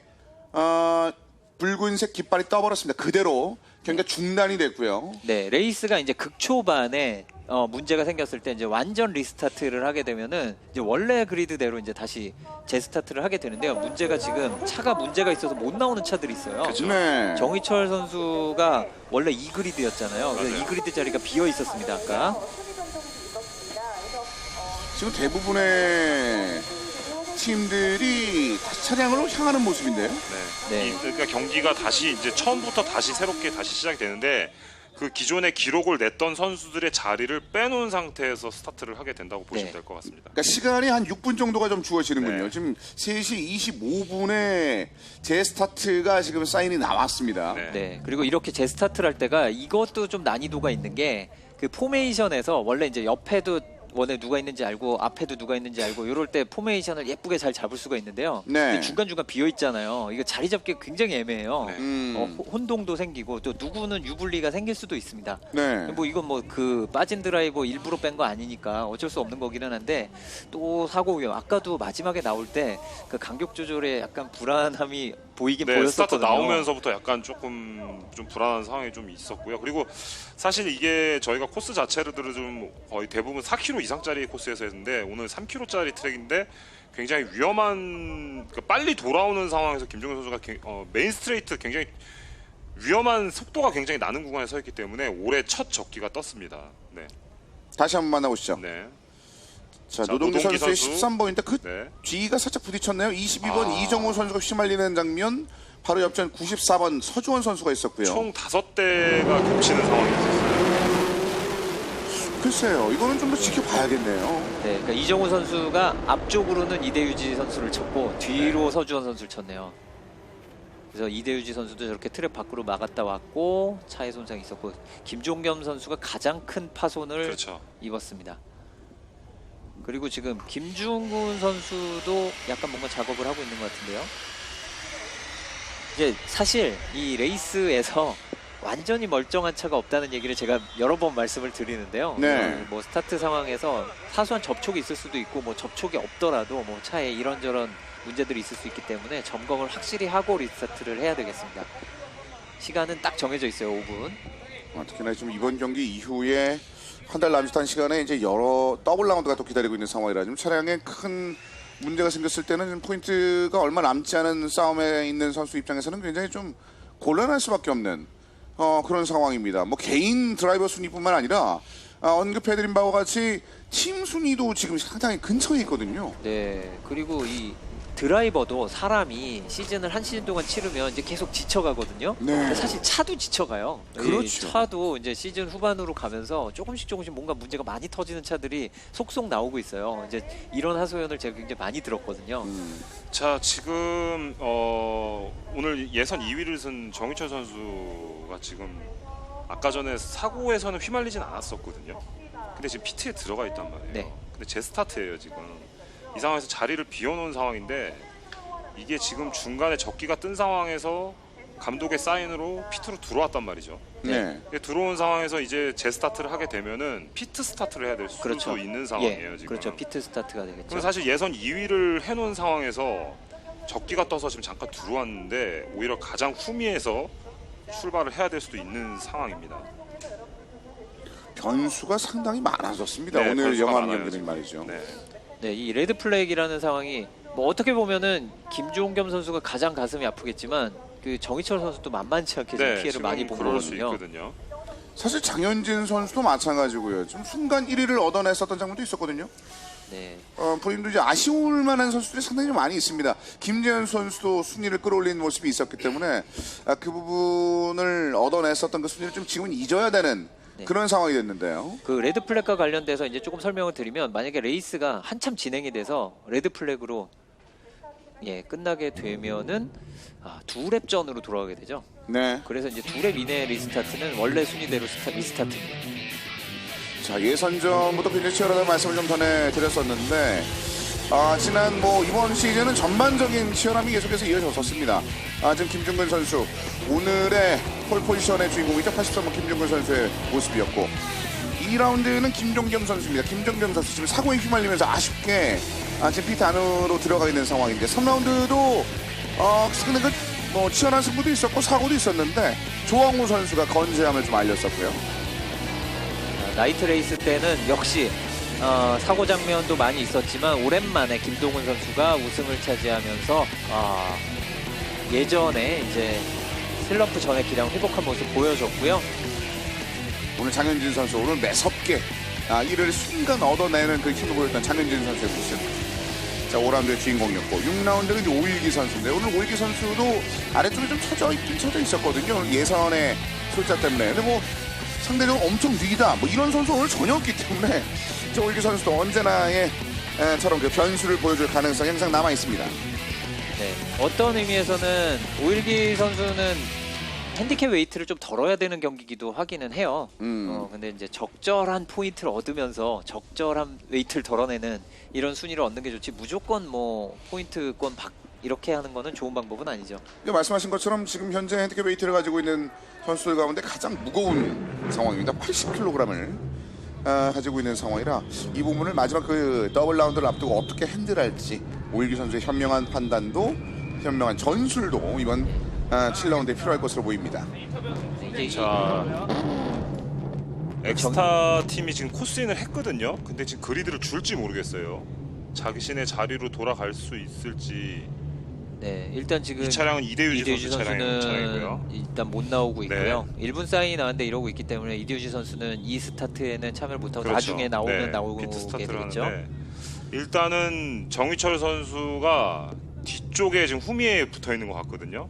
붉은색 깃발이 떠버렸습니다. 그대로 경기가 중단이 됐고요. 네, 레이스가 이제 극초반에 문제가 생겼을 때 이제 완전 리스타트를 하게 되면은 이제 원래 그리드대로 이제 다시 재스타트를 하게 되는데요. 문제가 지금 차가 문제가 있어서 못 나오는 차들이 있어요. 네. 정희철 선수가 원래 이 그리드였잖아요. 그래서 맞아요. 이 그리드 자리가 비어 있었습니다. 아까. 지금 대부분의 팀들이 다시 차량으로 향하는 모습인데요. 네. 그러니까 경기가 다시 이제 처음부터 다시 새롭게 다시 시작이 되는데 그 기존의 기록을 냈던 선수들의 자리를 빼놓은 상태에서 스타트를 하게 된다고 보시면 네. 될 것 같습니다. 그러니까 시간이 한 6분 정도가 좀 주어지는군요. 네. 지금 3시 25분에 재스타트가 지금 사인이 나왔습니다. 네. 네. 그리고 이렇게 재스타트를 할 때가 이것도 좀 난이도가 있는 게 그 포메이션에서 원래 이제 옆에도 원에 누가 있는지 알고 앞에도 누가 있는지 알고 이럴 때 포메이션을 예쁘게 잘 잡을 수가 있는데요. 네. 근데 중간중간 비어 있잖아요. 이거 자리 잡기 굉장히 애매해요. 네. 혼동도 생기고 또 누구는 유불리가 생길 수도 있습니다. 네. 뭐 이건 뭐 그 빠진 드라이버 일부러 뺀 거 아니니까 어쩔 수 없는 거기는 한데 또 사고 위험. 아까도 마지막에 나올 때 그 간격 조절에 약간 불안함이 보이긴 네, 스타트 보였었거든요. 나오면서부터 약간 조금 좀 불안한 상황이 좀 있었고요. 그리고 사실 이게 저희가 코스 자체를 좀 거의 대부분 4km 이상짜리 코스에서 했는데 오늘 3km짜리 트랙인데 굉장히 위험한 그러니까 빨리 돌아오는 상황에서 김종현 선수가 메인 스트레이트 굉장히 위험한 속도가 굉장히 나는 구간에 서 있기 때문에 올해 첫 적기가 떴습니다. 네. 다시 한번 만나보시죠. 네. 자, 자, 노동기 노동기 선수의 선수. 13번인데 그 네. 뒤가 살짝 부딪혔네요. 22번 이정호 선수가 휘말리는 장면. 바로 옆전 94번 서주원 선수가 있었고요. 총 5대가 겹치는 상황이었어요. 글쎄요. 이거는 좀 더 지켜봐야겠네요. 네, 그러니까 이정우 선수가 앞쪽으로는 이대유지 선수를 쳤고 뒤로 서주원 선수를 쳤네요. 그래서 이대유지 선수도 저렇게 트랙 밖으로 막았다 왔고 차에 손상이 있었고 김종겸 선수가 가장 큰 파손을 그렇죠. 입었습니다. 그리고 지금 김중훈 선수도 약간 뭔가 작업을 하고 있는 것 같은데요. 이제 사실 이 레이스에서 완전히 멀쩡한 차가 없다는 얘기를 제가 여러 번 말씀을 드리는데요. 네. 뭐 스타트 상황에서 사소한 접촉이 있을 수도 있고 뭐 접촉이 없더라도 뭐 차에 이런저런 문제들이 있을 수 있기 때문에 점검을 확실히 하고 리스타트를 해야 되겠습니다. 시간은 딱 정해져 있어요. 5분. 특히나 좀 이번 경기 이후에 한 달 남짓한 시간에 이제 여러 더블 라운드가 또 기다리고 있는 상황이라 좀 차량에 큰 문제가 생겼을 때는 좀 포인트가 얼마 남지 않은 싸움에 있는 선수 입장에서는 굉장히 좀 곤란할 수밖에 없는 그런 상황입니다. 뭐 개인 드라이버 순위뿐만 아니라 언급해드린 바와 같이 팀 순위도 지금 상당히 근처에 있거든요. 네. 그리고 이 드라이버도 사람이 시즌을 한 시즌 동안 치르면 이제 계속 지쳐가거든요. 네. 근데 사실 차도 지쳐가요. 그렇죠. 이 차도 이제 시즌 후반으로 가면서 조금씩 뭔가 문제가 많이 터지는 차들이 속속 나오고 있어요. 이제 이런 하소연을 제가 굉장히 많이 들었거든요. 자, 지금 오늘 예선 2위를 쓴 정희철 선수가 지금 아까 전에 사고에서는 휘말리진 않았었거든요. 근데 지금 피트에 들어가 있단 말이에요. 네. 근데 제 스타트예요 지금. 이 상황에서 자리를 비워놓은 상황인데 이게 지금 중간에 적기가 뜬 상황에서 감독의 사인으로 피트로 들어왔단 말이죠. 네. 들어온 상황에서 이제 재스타트를 하게 되면은 피트 스타트를 해야 될 수도 그렇죠. 있는 상황이에요. 예, 지금. 그렇죠. 피트 스타트가 되겠죠. 그럼 사실 예선 2위를 해놓은 상황에서 적기가 떠서 지금 잠깐 들어왔는데 오히려 가장 후미에서 출발을 해야 될 수도 있는 상황입니다. 변수가 상당히 많아졌습니다. 네, 오늘 변수가 영암 많아요, 경기는 지금. 말이죠. 네. 네, 이 레드 플래그라는 상황이 뭐 어떻게 보면은 김종겸 선수가 가장 가슴이 아프겠지만 그 정희철 선수도 만만치 않게 지금 피해를 지금 많이 본 그럴 수 거거든요. 있거든요. 사실 장현진 선수도 마찬가지고요. 좀 순간 1위를 얻어냈었던 장면도 있었거든요. 네, 본인도 이제 아쉬울 만한 선수들이 상당히 좀 많이 있습니다. 김재현 선수도 순위를 끌어올린 모습이 있었기 때문에 그 부분을 얻어냈었던 그 순위를 좀 지금은 잊어야 되는 네. 그런 상황이 됐는데요. 그 레드 플래그과 관련돼서 이제 조금 설명을 드리면 만약에 레이스가 한참 진행이 돼서 레드 플래그로 끝나게 되면은 2랩 전으로 돌아가게 되죠. 네. 그래서 이제 2랩 이내 리스타트는 원래 순위대로 리스타트입니다. 자, 예선전부터 굉장히 치열하다는 말씀을 좀 전해드렸었는데 지난 이번 시즌은 전반적인 치열함이 계속해서 이어졌었습니다. 지금 김중근 선수 오늘의 폴 포지션의 주인공이죠. 83번 김중근 선수의 모습이었고 2라운드는 김종겸 선수입니다. 김종겸 선수 지금 사고에 휘말리면서 아쉽게 지금 피트 안으로 들어가 있는 상황인데 3라운드도 상당히 치열한 승부도 있었고 사고도 있었는데 조항우 선수가 건재함을 좀 알렸었고요. 나이트 레이스 때는 역시 사고 장면도 많이 있었지만 오랜만에 김동훈 선수가 우승을 차지하면서 예전에 이제 슬럼프 전의 기량 회복한 모습 보여줬고요. 오늘 장현진 선수 오늘 매섭게 이를 순간 얻어내는 그 힘을 보였던 장현진 선수의 모습. 자, 5라운드의 주인공이었고 6라운드는 이제 오일기 선수인데 오늘 오일기 선수도 아래쪽에 좀 처져 있었거든요. 오늘 예선의 솔자 때문에. 근데 상대적으로 엄청 위기다 이런 선수 오늘 전혀 없기 때문에 이제 오일기 선수도 언제나의 처럼 그 변수를 보여줄 가능성이 항상 남아 있습니다. 네, 어떤 의미에서는 오일기 선수는 핸디캡 웨이트를 좀 덜어야 되는 경기기도 하기는 해요. 근데 이제 적절한 포인트를 얻으면서 적절한 웨이트를 덜어내는 이런 순위를 얻는 게 좋지 무조건 포인트권 이렇게 하는 거는 좋은 방법은 아니죠. 말씀하신 것처럼 지금 현재 핸디캡 웨이트를 가지고 있는 선수들 가운데 가장 무거운 상황입니다. 80kg을 가지고 있는 상황이라 이 부분을 마지막 그 더블 라운드를 앞두고 어떻게 핸들할지 오일기 선수의 현명한 판단도 현명한 전술도 이번 7라운드에 필요할 것으로 보입니다. 자, 엑스타 팀이 지금 코스인을 했거든요. 근데 지금 그리드를 줄지 모르겠어요. 자신의 자리로 돌아갈 수 있을지. 네, 일단 지금 이 차량은 이대유지 선수는 차량이고요. 일단 못 나오고 있고요. 1분 사인이 나왔는데 이러고 있기 때문에 이대유지 선수는 이 스타트에는 참여를 못하고 그렇죠. 나중에 나오면 네, 나오게 피트 스타트를 되겠죠. 하는데 일단은 정희철 선수가 뒤쪽에 지금 후미에 붙어 있는 것 같거든요.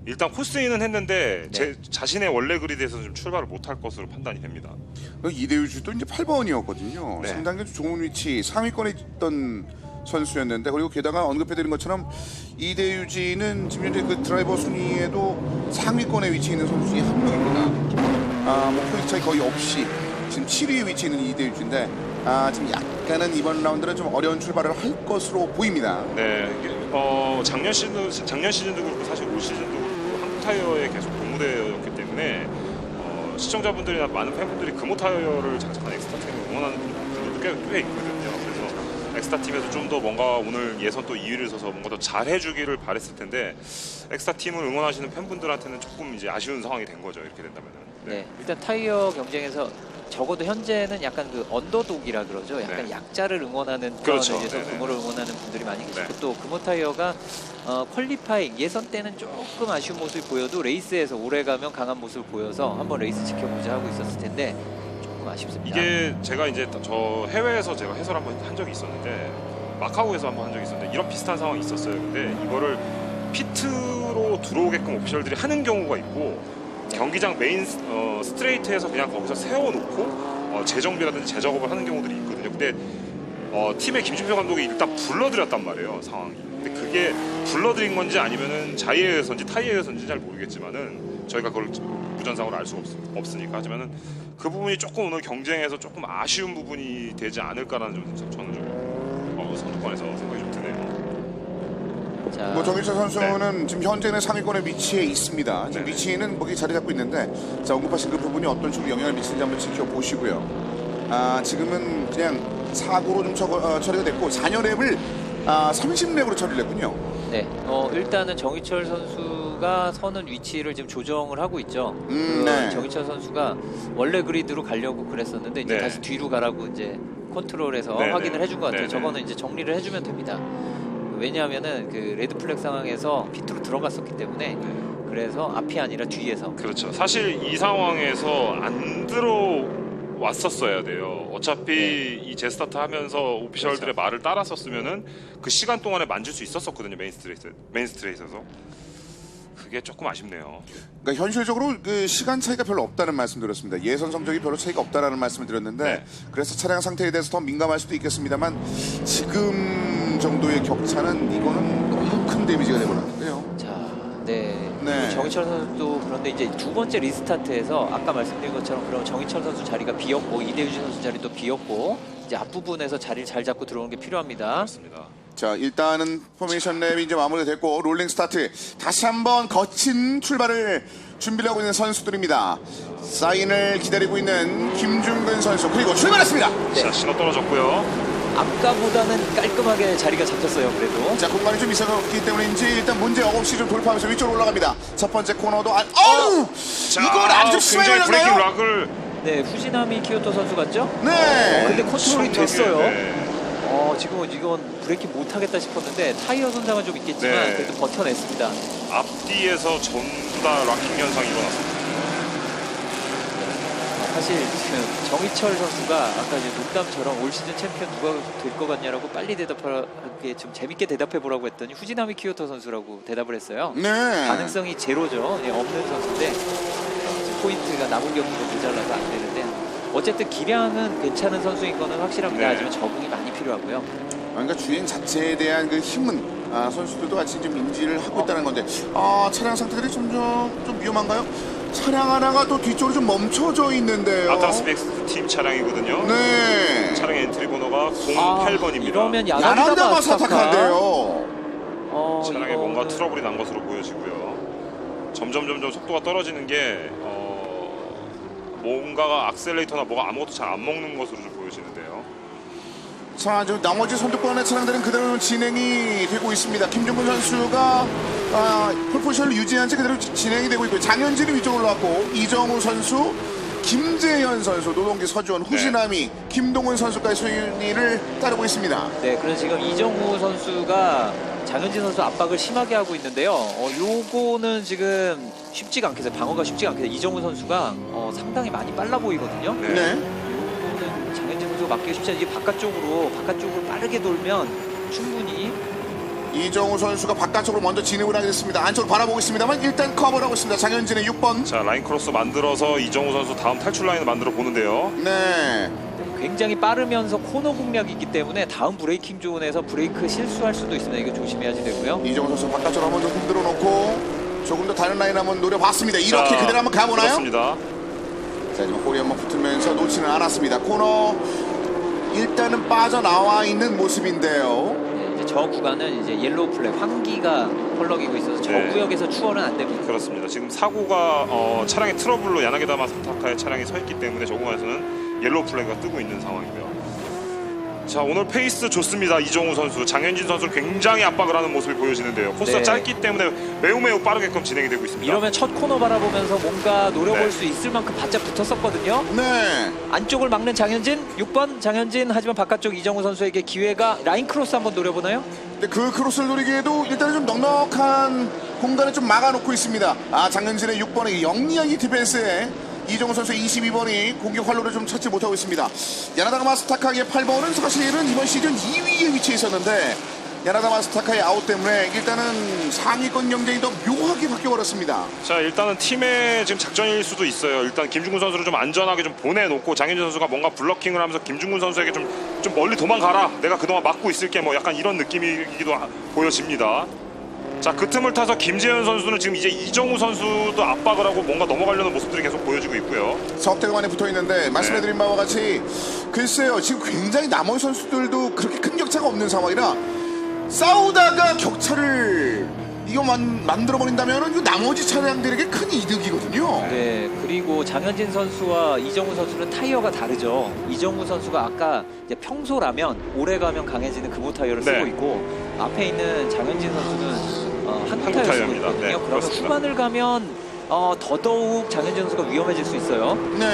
일단 코스인은 했는데 네. 자신의 원래 그리드에서 좀 출발을 못할 것으로 판단이 됩니다. 이대유지도 이제 8번이었거든요. 네. 상당히 좋은 위치, 상위권에 있던 선수였는데 그리고 게다가 언급해드린 것처럼 이대유지는 지금 현재 그 드라이버 순위에도 상위권에 위치해 있는 선수 중에 한 명입니다. 포인트 차이 거의 없이 지금 7위에 위치해 있는 이대유지인데 지금 약간은 이번 라운드는 좀 어려운 출발을 할 것으로 보입니다. 네, 작년 시즌도 그렇고 사실 올 시즌도 그렇고 한국 타이어에 계속 동무대였기 때문에 시청자분들이나 많은 팬분들이 금호 타이어를 장착한 엑스타 팀을 응원하는 분들도 꽤 있거든요. 그래서 엑스타 팀에서 좀 더 뭔가 오늘 예선 또 2위를 서서 뭔가 더 잘해주기를 바랬을 텐데 엑스타 팀을 응원하시는 팬분들한테는 조금 이제 아쉬운 상황이 된 거죠. 이렇게 된다면은. 네, 일단 타이어 경쟁에서 적어도 현재는 약간 그 언더독이라 그러죠. 약간 네. 약자를 응원하는 그렇죠. 그런 네네. 금호를 응원하는 분들이 많이 계시고 네. 또 금호 타이어가 퀄리파잉 예선 때는 조금 아쉬운 모습이 보여도 레이스에서 오래 가면 강한 모습을 보여서 한번 레이스 지켜보자 하고 있었을 텐데 조금 아쉽습니다. 이게 제가 이제 저 해외에서 제가 해설 한번 한 적이 있었는데 마카오에서 한번 한 적이 있었는데 이런 비슷한 상황이 있었어요. 근데 이거를 피트로 들어오게끔 오피셜들이 하는 경우가 있고 경기장 메인 스트레이트에서 그냥 거기서 세워놓고 재정비라든지 재작업을 하는 경우들이 있거든요. 근데 팀의 김준표 감독이 일단 불러들였단 말이에요, 상황이. 근데 그게 불러들인 건지 아니면은 자의에 의해서인지 타의에 의해서인지 잘 모르겠지만은 저희가 그걸 무전상으로 알 수가 없으니까. 하지만은 그 부분이 조금 오늘 경쟁에서 조금 아쉬운 부분이 되지 않을까라는 좀 저는 좀 선두권에서 생각이 좀 드네요. 자, 뭐 정일철 선수는 지금 현재는 상위권에 위치해 있습니다. 지금 네. 위치는 거기 자리 잡고 있는데, 자 언급하신 그 부분이 어떤 식으로 영향을 미치는지 한번 지켜보시고요. 지금은 그냥 사고로 좀 처리가 됐고 4년랩을 30랩으로 처리를 했군요. 네, 일단은 정희철 선수가 서는 위치를 지금 조정을 하고 있죠. 네. 정희철 선수가 원래 그리드로 가려고 그랬었는데 이제 네. 다시 뒤로 가라고 이제 컨트롤해서 네, 확인을 네. 해준 것 같아요. 네, 네. 저거는 이제 정리를 해주면 됩니다. 왜냐하면은 그 레드 플렉 상황에서 피트로 들어갔었기 때문에 그래서 앞이 아니라 뒤에서. 그렇죠. 사실 이 상황에서 안 들어왔었어야 돼요. 어차피 이 제스타트 하면서 오피셜들의 말을 따랐었으면은 그 시간 동안에 만질 수 있었었거든요. 메인 스트레이트에서. 그게 조금 아쉽네요. 그러니까 현실적으로 그 시간 차이가 별로 없다는 말씀드렸습니다. 예선 성적이 별로 차이가 없다라는 말씀을 드렸는데, 네. 그래서 차량 상태에 대해서 더 민감할 수도 있겠습니다만 지금 정도의 격차는 이거는 너무 큰 데미지가 되버렸는데요. 자, 네. 네. 정희철 선수도 그런데 이제 두 번째 리스타트에서 아까 말씀드린 것처럼 그럼 정희철 선수 자리가 비었고 이대유진 선수 자리도 비었고 이제 앞부분에서 자리를 잘 잡고 들어오는 게 필요합니다. 그렇습니다. 자, 일단은 포메이션 랩이 이제 마무리가 됐고 롤링 스타트, 다시 한번 거친 출발을 준비를 하고 있는 선수들입니다. 사인을 기다리고 있는 김중근 선수, 그리고 출발했습니다. 자, 신호 떨어졌고요. 아까보다는 깔끔하게 자리가 잡혔어요. 그래도. 자, 공간이 좀 있었기 때문인지 일단 문제 없이 좀 돌파하면서 위쪽으로 올라갑니다. 첫 번째 코너도 어우! 자, 이걸 아주 심하게 굉장히 브레이킹 걸렸나요? 락을 네, 후지나미 키오토 선수 같죠? 네. 근데 컨트롤이 됐어요. 네. 지금은 이건 브레이킹 못하겠다 싶었는데 타이어 손상은 좀 있겠지만 네. 그래도 버텨냈습니다. 앞뒤에서 전부 다 락킹 현상이 일어났습니다. 사실 지금 정희철 선수가 아까 이제 농담처럼 올 시즌 챔피언 누가 될 것 같냐라고 빨리 대답하게 좀 재밌게 대답해 보라고 했더니 후지나미 키오토 선수라고 대답을 했어요. 네. 가능성이 제로죠. 예, 없는 선수인데 지금 포인트가 남은 경기도 모자라서 안 되는데 어쨌든 기량은 괜찮은 선수인 거는 확실합니다. 네. 하지만 적응이 많이 필요하고요. 그러니까 주행 자체에 대한 그 힘은 선수들도 같이 좀 인지를 하고 있다는 건데, 차량 상태들이 점점 좀 위험한가요? 차량 하나가 또 뒤쪽으로 좀 멈춰져 있는데요. 아타스 맥스 팀 차량이거든요. 네. 차량 엔트리 번호가 08번입니다. 이러면 야나다마 야나다마 사타카인데요. 차량에 이거는- 뭔가 트러블이 난 것으로 보여지고요. 점점 속도가 떨어지는 게 뭔가가 악셀레이터나 뭐가 아무것도 잘 안 먹는 것으로 좀 보여지는데요. 자, 지금 나머지 선두권의 차량들은 그대로 진행이 되고 있습니다. 김종근 선수가 폴포지션을 유지한 채 그대로 진행이 되고 있고요. 장현진이 위쪽으로 올라왔고 이정우 선수, 김재현 선수, 노동기, 서주원, 후지나미, 김동훈 선수까지 순위를 따르고 있습니다. 네, 그래서 지금 이정우 선수가 장현진 선수 압박을 심하게 하고 있는데요. 요거는 지금 쉽지가 않겠어요. 방어가 쉽지가 않겠어요. 이정우 선수가 상당히 많이 빨라 보이거든요. 네. 네. 요거는 장현진 선수가 막기가 쉽지 않아요. 이게 바깥쪽으로 빠르게 돌면 충분히 이정우 선수가 바깥쪽으로 먼저 진입을 하게 됐습니다. 안쪽으로 바라보고 있습니다만 일단 커버를 하고 있습니다. 장현진의 6번. 자, 라인 크로스 만들어서 이정우 선수 다음 탈출 라인을 만들어 보는데요. 네. 굉장히 빠르면서 코너 공략이기 때문에 다음 브레이킹 존에서 브레이크 실수할 수도 있습니다. 이거 조심해야지 되고요. 이정우 선수 바깥쪽으로 한번 좀 흔들어 놓고 조금 더 다른 라인 한번 노려봤습니다. 이렇게 자, 그대로 한번 가보나요? 그렇습니다. 자, 지금 볼이 한번 붙으면서 놓지는 않았습니다. 코너 일단은 빠져나와 있는 모습인데요. 네, 이제 저 구간은 이제 옐로우 플렉 환기가 펄럭이고 있어서 저 네. 구역에서 추월은 안 됩니다. 그렇습니다. 지금 사고가 차량의 트러블로 야나게다마 사타카의 차량이 서 있기 때문에 저 구간에서는 옐로우 플래그가 뜨고 있는 상황이고요. 자, 오늘 페이스 좋습니다. 이정우 선수, 장현진 선수를 굉장히 압박을 하는 모습이 보여지는데요. 코스가 네. 짧기 때문에 매우 빠르게끔 진행이 되고 있습니다. 이러면 첫 코너 바라보면서 뭔가 노려볼 네. 수 있을 만큼 바짝 붙었었거든요. 네. 안쪽을 막는 장현진, 6번 장현진, 하지만 바깥쪽 이정우 선수에게 기회가 라인 크로스 한번 노려보나요? 근데 그 크로스를 노리기에도 일단은 좀 넉넉한 공간을 좀 막아놓고 있습니다. 장현진의 6번의 영리한 이 디펜스에 이정우 선수의 22번이 공격 활로를 좀 찾지 못하고 있습니다. 야나다마 스타카의 8번은 사실은 이번 시즌 2위에 위치해 있었는데 야나다마 스타카의 아웃 때문에 일단은 상위권 경쟁이 더 묘하게 바뀌어버렸습니다. 자, 일단은 팀의 지금 작전일 수도 있어요. 일단 김중근 선수를 좀 안전하게 좀 보내놓고 장현진 선수가 뭔가 블러킹을 하면서 김중근 선수에게 좀 멀리 도망가라, 내가 그동안 막고 있을게, 뭐 약간 이런 느낌이기도 보여집니다. 자, 그 틈을 타서 김재현 선수는 지금 이제 이정우 선수도 압박을 하고 뭔가 넘어가려는 모습들이 계속 보여지고 있고요. 석대가 많이 붙어있는데 말씀해드린 바와 같이 글쎄요, 지금 굉장히 나머지 선수들도 그렇게 큰 격차가 없는 상황이라 싸우다가 격차를 이거 만들어버린다면 이거 나머지 차량들에게 큰 이득이거든요. 네, 그리고 장현진 선수와 이정우 선수는 타이어가 다르죠. 이정우 선수가 아까 이제 평소라면 오래가면 강해지는 금호 타이어를 네. 쓰고 있고 앞에 있는 장현진 선수는 한국 타이어를 쓰고 타이어입니다. 있거든요. 네, 그러면 그렇습니다. 후반을 가면 더더욱 장현진 선수가 위험해질 수 있어요. 네.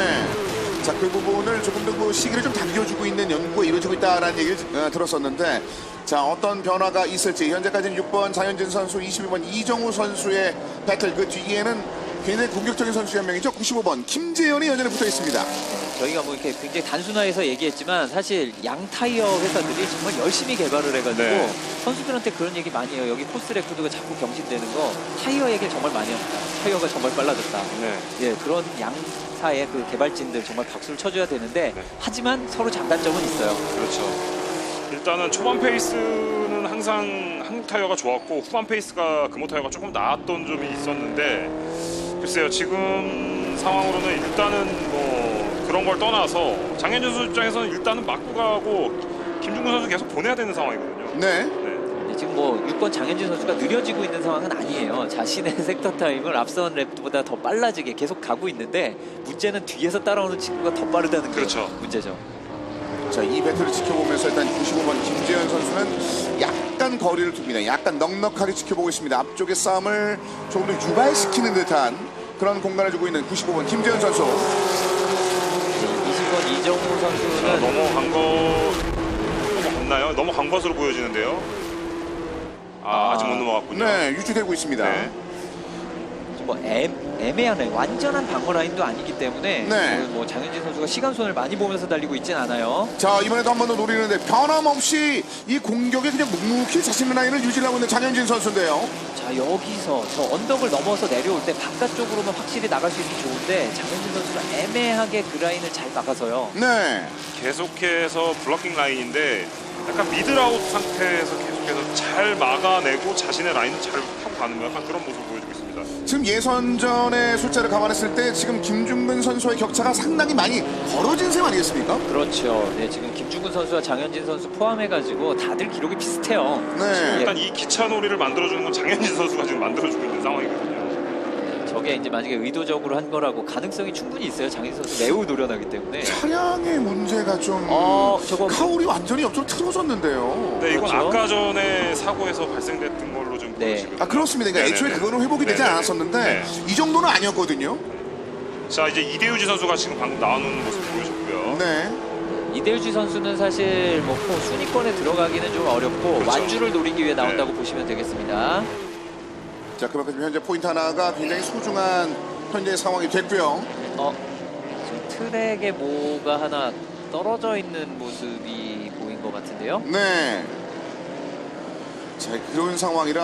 자, 그 부분을 조금 더 그 시기를 좀 당겨주고 있는 연구가 이루어지고 있다라는 얘기를 들었었는데, 자, 어떤 변화가 있을지 현재까지는 6번 장현진 선수, 22번 이정우 선수의 배틀, 그 뒤에는 굉장히 공격적인 선수 한 명이죠. 95번 김재현이 여전히 붙어 있습니다. 저희가 뭐 이렇게 굉장히 단순화해서 얘기했지만 사실 양 타이어 회사들이 정말 열심히 개발을 해가지고 네. 선수들한테 그런 얘기 많이 해요. 여기 코스 레코드가 자꾸 경신되는 거 타이어 얘기를 정말 많이 합니다. 타이어가 정말 빨라졌다. 네. 예, 그런 양사의 그 개발진들 정말 박수를 쳐줘야 되는데 네. 하지만 서로 장단점은 있어요. 그렇죠. 일단은 초반 페이스는 항상 한국 타이어가 좋았고 후반 페이스가 금호 타이어가 조금 나았던 점이 있었는데 글쎄요 지금 상황으로는 일단은 뭐 그런 걸 떠나서 장현준 선수 입장에서는 일단은 맞고 가고 김중근 선수 계속 보내야 되는 상황이거든요. 네. 네, 지금 뭐 6번 장현진 선수가 느려지고 있는 상황은 아니에요. 자신의 섹터 타임을 앞선 랩보다 더 빨라지게 계속 가고 있는데 문제는 뒤에서 따라오는 친구가 더 빠르다는 게 그렇죠. 문제죠. 자, 이 배틀을 지켜보면서 일단 95번 김재현 선수는 약간 거리를 둡니다. 약간 넉넉하게 지켜보고 있습니다. 앞쪽의 싸움을 조금 더 유발시키는 듯한 그런 공간을 주고 있는 95번 김재현 선수. 20번 이정우 자, 선수는 넘어갔나요? 넘어간 것으로 보여지는데요. 아직 못 넘어갔군요. 네, 유지되고 있습니다. 네. 뭐 애매하네. 완전한 방어 라인도 아니기 때문에 네. 뭐 장현진 선수가 시간 손을 많이 보면서 달리고 있진 않아요. 자, 이번에도 한 번 더 노리는데 변함없이 이 공격에 그냥 묵묵히 자신의 라인을 유지하고 있는 장현진 선수인데요. 자, 여기서 저 언덕을 넘어서 내려올 때 바깥쪽으로만 확실히 나갈 수 있으면 좋은데 장현진 선수가 애매하게 그 라인을 잘 막아서요. 네. 계속해서 블러킹 라인인데 약간 미드라웃 상태에서 계속해서 잘 막아내고 자신의 라인을 잘 타고 가는 약간 그런 모습을 보여주고 있습니다. 지금 예선전의 숫자를 감안했을 때 지금 김중근 선수의 격차가 상당히 많이 벌어진 셈 아니겠습니까? 그렇죠. 네, 지금 김중근 선수와 장현진 선수 포함해가지고 다들 기록이 비슷해요. 네. 일단 이 기차놀이를 만들어주는 건 장현진 선수가 지금 만들어주고 있는 상황이거든요. 저게 이제 만약에 의도적으로 한 거라고 가능성이 충분히 있어요. 장현진 선수 매우 노련하기 때문에. 차량의 문제가 좀 저거 카울이 완전히 옆으로 틀어졌는데요. 네, 이건 그렇죠. 아까 전에 사고에서 발생됐던 걸로 좀 네. 보여지거든요. 아, 그렇습니다. 그러니까 애초에 네네네. 그거는 회복이 되지 네네네. 않았었는데 네. 이 정도는 아니었거든요. 자, 이제 이대유지 선수가 지금 방금 나오는 모습 보여줬고요. 네. 이대유지 선수는 사실 뭐 순위권에 들어가기는 좀 어렵고 그렇죠. 완주를 노리기 위해 나온다고 보시면 되겠습니다. 자, 그만큼 현재 포인트 하나가 굉장히 소중한 현재의 상황이 됐고요. 지금 트랙에 뭐가 하나 떨어져 있는 모습이 보인 것 같은데요. 네. 자, 그런 상황이라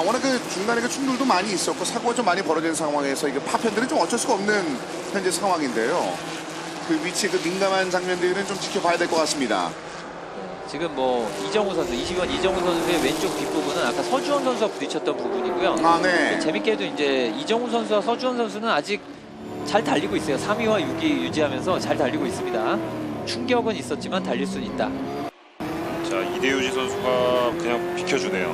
워낙 그 중간에 그 충돌도 많이 있었고 사고가 좀 많이 벌어진 상황에서 이게 파편들은 좀 어쩔 수가 없는 현재 상황인데요. 그 위치의 그 민감한 장면들은 좀 지켜봐야 될 것 같습니다. 지금 뭐 이정우 선수, 20번 이정우 선수의 왼쪽 뒷부분은 아까 서주원 선수와 부딪혔던 부분이고요. 아, 네. 재밌게도 이제 이정우 선수와 서주원 선수는 아직 잘 달리고 있어요. 3위와 6위 유지하면서 잘 달리고 있습니다. 충격은 있었지만 달릴 수는 있다. 자, 이대유지 선수가 그냥 비켜주네요.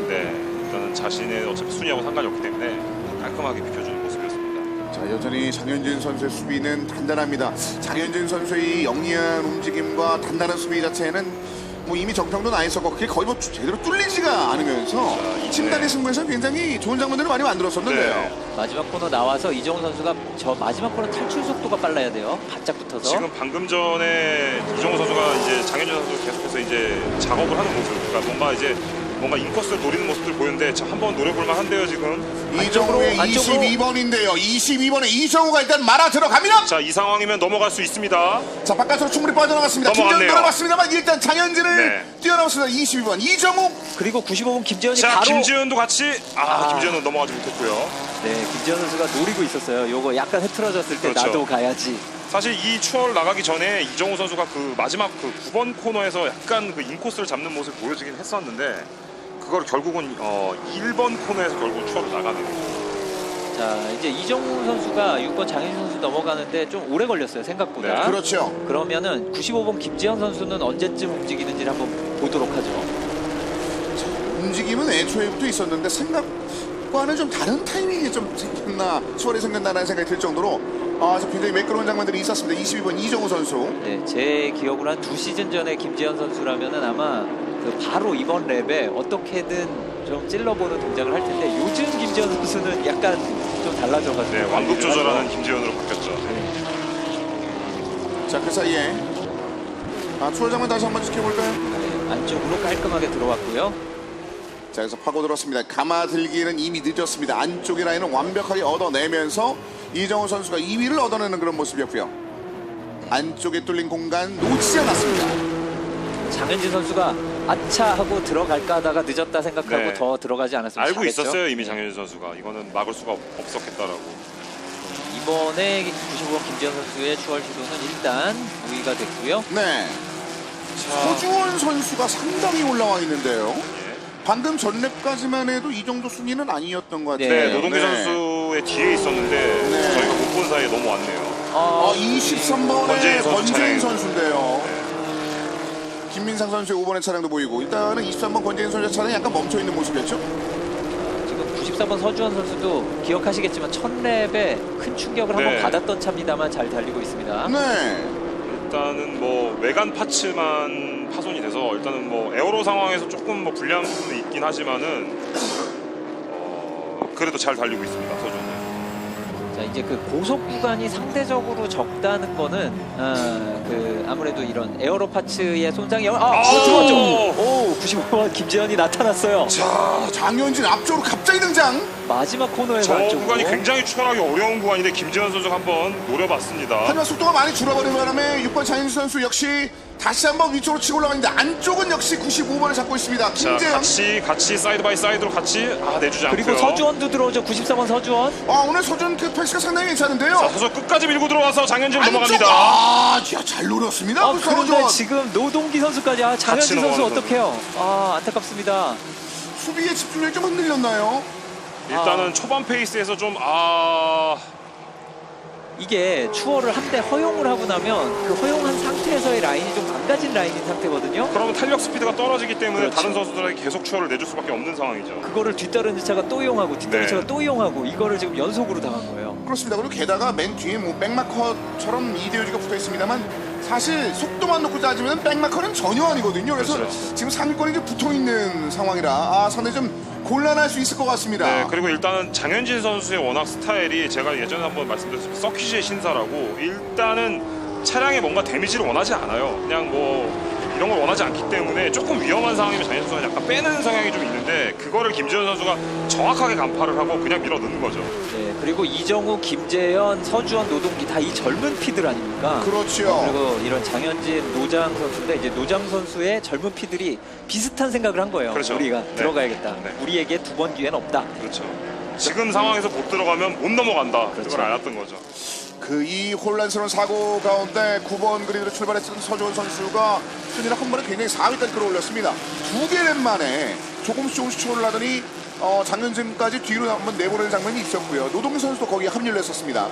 네, 일단은 자신의 어차피 순위하고 상관이 없기 때문에 깔끔하게 비켜주는 모습이었습니다. 자, 여전히 장현진 선수의 수비는 단단합니다. 장현진 선수의 영리한 움직임과 단단한 수비 자체는 뭐 이미 정평도 나 있었고 그게 거의 뭐 제대로 뚫리지가 않으면서 자, 침단의 승부에서 굉장히 좋은 장면들을 많이 만들었었는데요. 네. 마지막 코너 나와서 이정우 선수가 저 마지막 코너 탈출 속도가 빨라야 돼요. 바짝 붙어서. 지금 방금 전에 이정우 선수가 이제 장현준 선수 계속해서 이제 작업을 하는 모습, 그러니까 뭔가 인코스를 노리는 모습들 보이는데 한번 노려볼만 한데요 지금. 이정우의 안쪽으로. 22번인데요. 22번에 이정우가 일단 말아 들어갑니다. 자, 이 상황이면 넘어갈 수 있습니다. 자, 바깥으로 충분히 빠져나갔습니다. 김재현 넘어갔네요. 돌아봤습니다만 일단 장현진을 네. 뛰어넘었습니다. 22번 이정우. 그리고 95번 김재현이 자, 바로 김지현도 같이 김지현은 넘어가지 못했고요. 네, 김재현 선수가 노리고 있었어요. 요거 약간 흐트러졌을 때 그렇죠. 나도 가야지. 사실 이 추월 나가기 전에 이정우 선수가 그 마지막 그 9번 코너에서 약간 그 인코스를 잡는 모습 보여주긴 했었는데 그걸 결국은 1번 코너에서 결국 추월을 나가네요. 자, 이제 이정우 선수가 6번 장현진 선수 넘어가는데 좀 오래 걸렸어요, 생각보다. 네, 그렇죠. 그러면은 95번 김재현 선수는 언제쯤 움직이는지를 한번 보도록 하죠. 움직임은 애초에부터 있었는데 생각과는 좀 다른 타이밍이 좀 생겼나 수월히 생겼나라는 생각이 들 정도로 굉장히 매끄러운 장면들이 있었습니다. 22번 이정우 선수. 네, 제 기억으로 한 2시즌 전에 김지현 선수라면은 아마 그 바로 이번 랩에 어떻게든 좀 찔러보는 동작을 할 텐데 요즘 김지현 선수는 약간 좀 달라져가지고 네, 완급 조절하는 김재현으로 바뀌었죠. 자, 그 사이에 추월 장면 다시 한번 지켜볼까요? 네, 안쪽으로 깔끔하게 들어왔고요. 자, 여기서 파고 들었습니다. 감아들기는 이미 늦었습니다. 안쪽의 라인을 완벽하게 얻어내면서 이정우 선수가 2위를 얻어내는 그런 모습이었고요. 안쪽에 뚫린 공간 놓치지 않았습니다. 장현진 선수가 아차 하고 들어갈까 하다가 늦었다 생각하고 네. 더 들어가지 않았으면 알고 잘했죠. 있었어요 이미 장현진 선수가 이거는 막을 수가 없었겠다라고. 이번에 95번 김지현 선수의 추월 시도는 일단 우위가 됐고요. 네. 서주원 선수가 상당히 올라와 있는데요. 예. 방금 전랩까지만 해도 이 정도 순위는 아니었던 것 같아요. 네, 네, 노동기 선수의 뒤에 있었는데 네. 저희가 못 본 사이에 너무 왔네요. 23번의 권재인 선수 권재인 차량이- 선수인데요. 김민상 선수의 5번의 차량도 보이고 일단은 23번 권재인 선수의 차량이 약간 멈춰있는 모습이었죠. 지금 94번 서주원 선수도 기억하시겠지만 첫 랩에 큰 충격을 네. 한번 받았던 차입니다만 잘 달리고 있습니다. 네. 일단은 뭐 외관 파츠만 파손이 돼서 일단은 뭐 에어로 상황에서 조금 뭐 불리한 부분이 있긴 하지만은 그래도 잘 달리고 있습니다 서준은. 자, 이제 그 고속 구간이 상대적으로 적다는 거는 그 아무래도 이런 에어로 파츠의 손상이 들어왔죠. 오, 95번 김재현이 나타났어요. 자, 장현진 앞쪽으로 갑자기 등장. 마지막 코너에서 저 안쪽으로. 구간이 굉장히 추월하기 어려운 구간인데 김재현 선수가 한번 노려봤습니다. 하지만 속도가 많이 줄어버린 바람에 6번 장현진 선수 역시 다시 한번 위쪽으로 치고 올라가는데 안쪽은 역시 95번을 잡고 있습니다. 자, 김재현. 같이 사이드 바이 사이드로 같이 내주지 않고요. 그리고 서주원도 들어오죠. 94번 서주원. 오늘 서준 그 패스가 상당히 괜찮은데요. 자, 서서 끝까지 밀고 들어와서 장현진 넘어갑니다. 잘 노렸습니다. 그 그런데 서준. 지금 노동기 선수까지 장현진 선수 넘어가는 어떡해요? 안타깝습니다. 수비의 집중력이 좀 흔들렸나요? 일단은 초반 페이스에서 좀 이게 추월을 한대 허용을 하고 나면 그 허용한 상태에서의 라인이 좀 망가진 라인인 상태거든요. 그러면 탄력 스피드가 떨어지기 때문에 그렇죠. 다른 선수들에게 계속 추월을 내줄 수밖에 없는 상황이죠. 그거를 뒤따르는 차가 또 이용하고 뒤따르는 네. 차가 또 이용하고 이거를 지금 연속으로 당한 거예요. 그렇습니다. 그리고 게다가 맨 뒤에 뭐 백마커처럼 이대유지가 붙어 있습니다만 사실 속도만 놓고 따지면 백마커는 전혀 아니거든요. 그래서 그렇죠. 지금 상위권이 이제 붙어 있는 상황이라 상당히 좀 곤란할 수 있을 것 같습니다. 네, 그리고 일단은 장현진 선수의 워낙 스타일이 제가 예전에 한번 말씀드렸지만 서킷의 신사라고 일단은 차량에 뭔가 데미지를 원하지 않아요. 그냥 뭐 이런 걸 원하지 않기 때문에 조금 위험한 상황이면 장현진 선수가 약간 빼는 성향이 좀 있는데 그거를 김지현 선수가 정확하게 간파를 하고 그냥 밀어 넣는 거죠. 네, 그리고 이정우, 김재현, 서주원, 노동기 다 이 젊은 피들 아닙니까? 그렇죠. 그리고 이런 장현진, 노장 선수인데 이제 노장 선수의 젊은 피들이 비슷한 생각을 한 거예요. 그렇죠. 우리가 네. 들어가야겠다. 네. 우리에게 두 번 기회는 없다. 그렇죠. 지금 상황에서 못 들어가면 못 넘어간다. 그렇죠. 그걸 알았던 거죠. 이 혼란스러운 사고 가운데 9번 그리드로 출발했던 서주원 선수가 순위를 한 번에 굉장히 4위까지 끌어올렸습니다. 2개 랩 만에 조금씩 추월을 하더니 장현진까지 뒤로 한번 내보내는 장면이 있었고요. 노동기 선수도 거기에 합류를 했었습니다.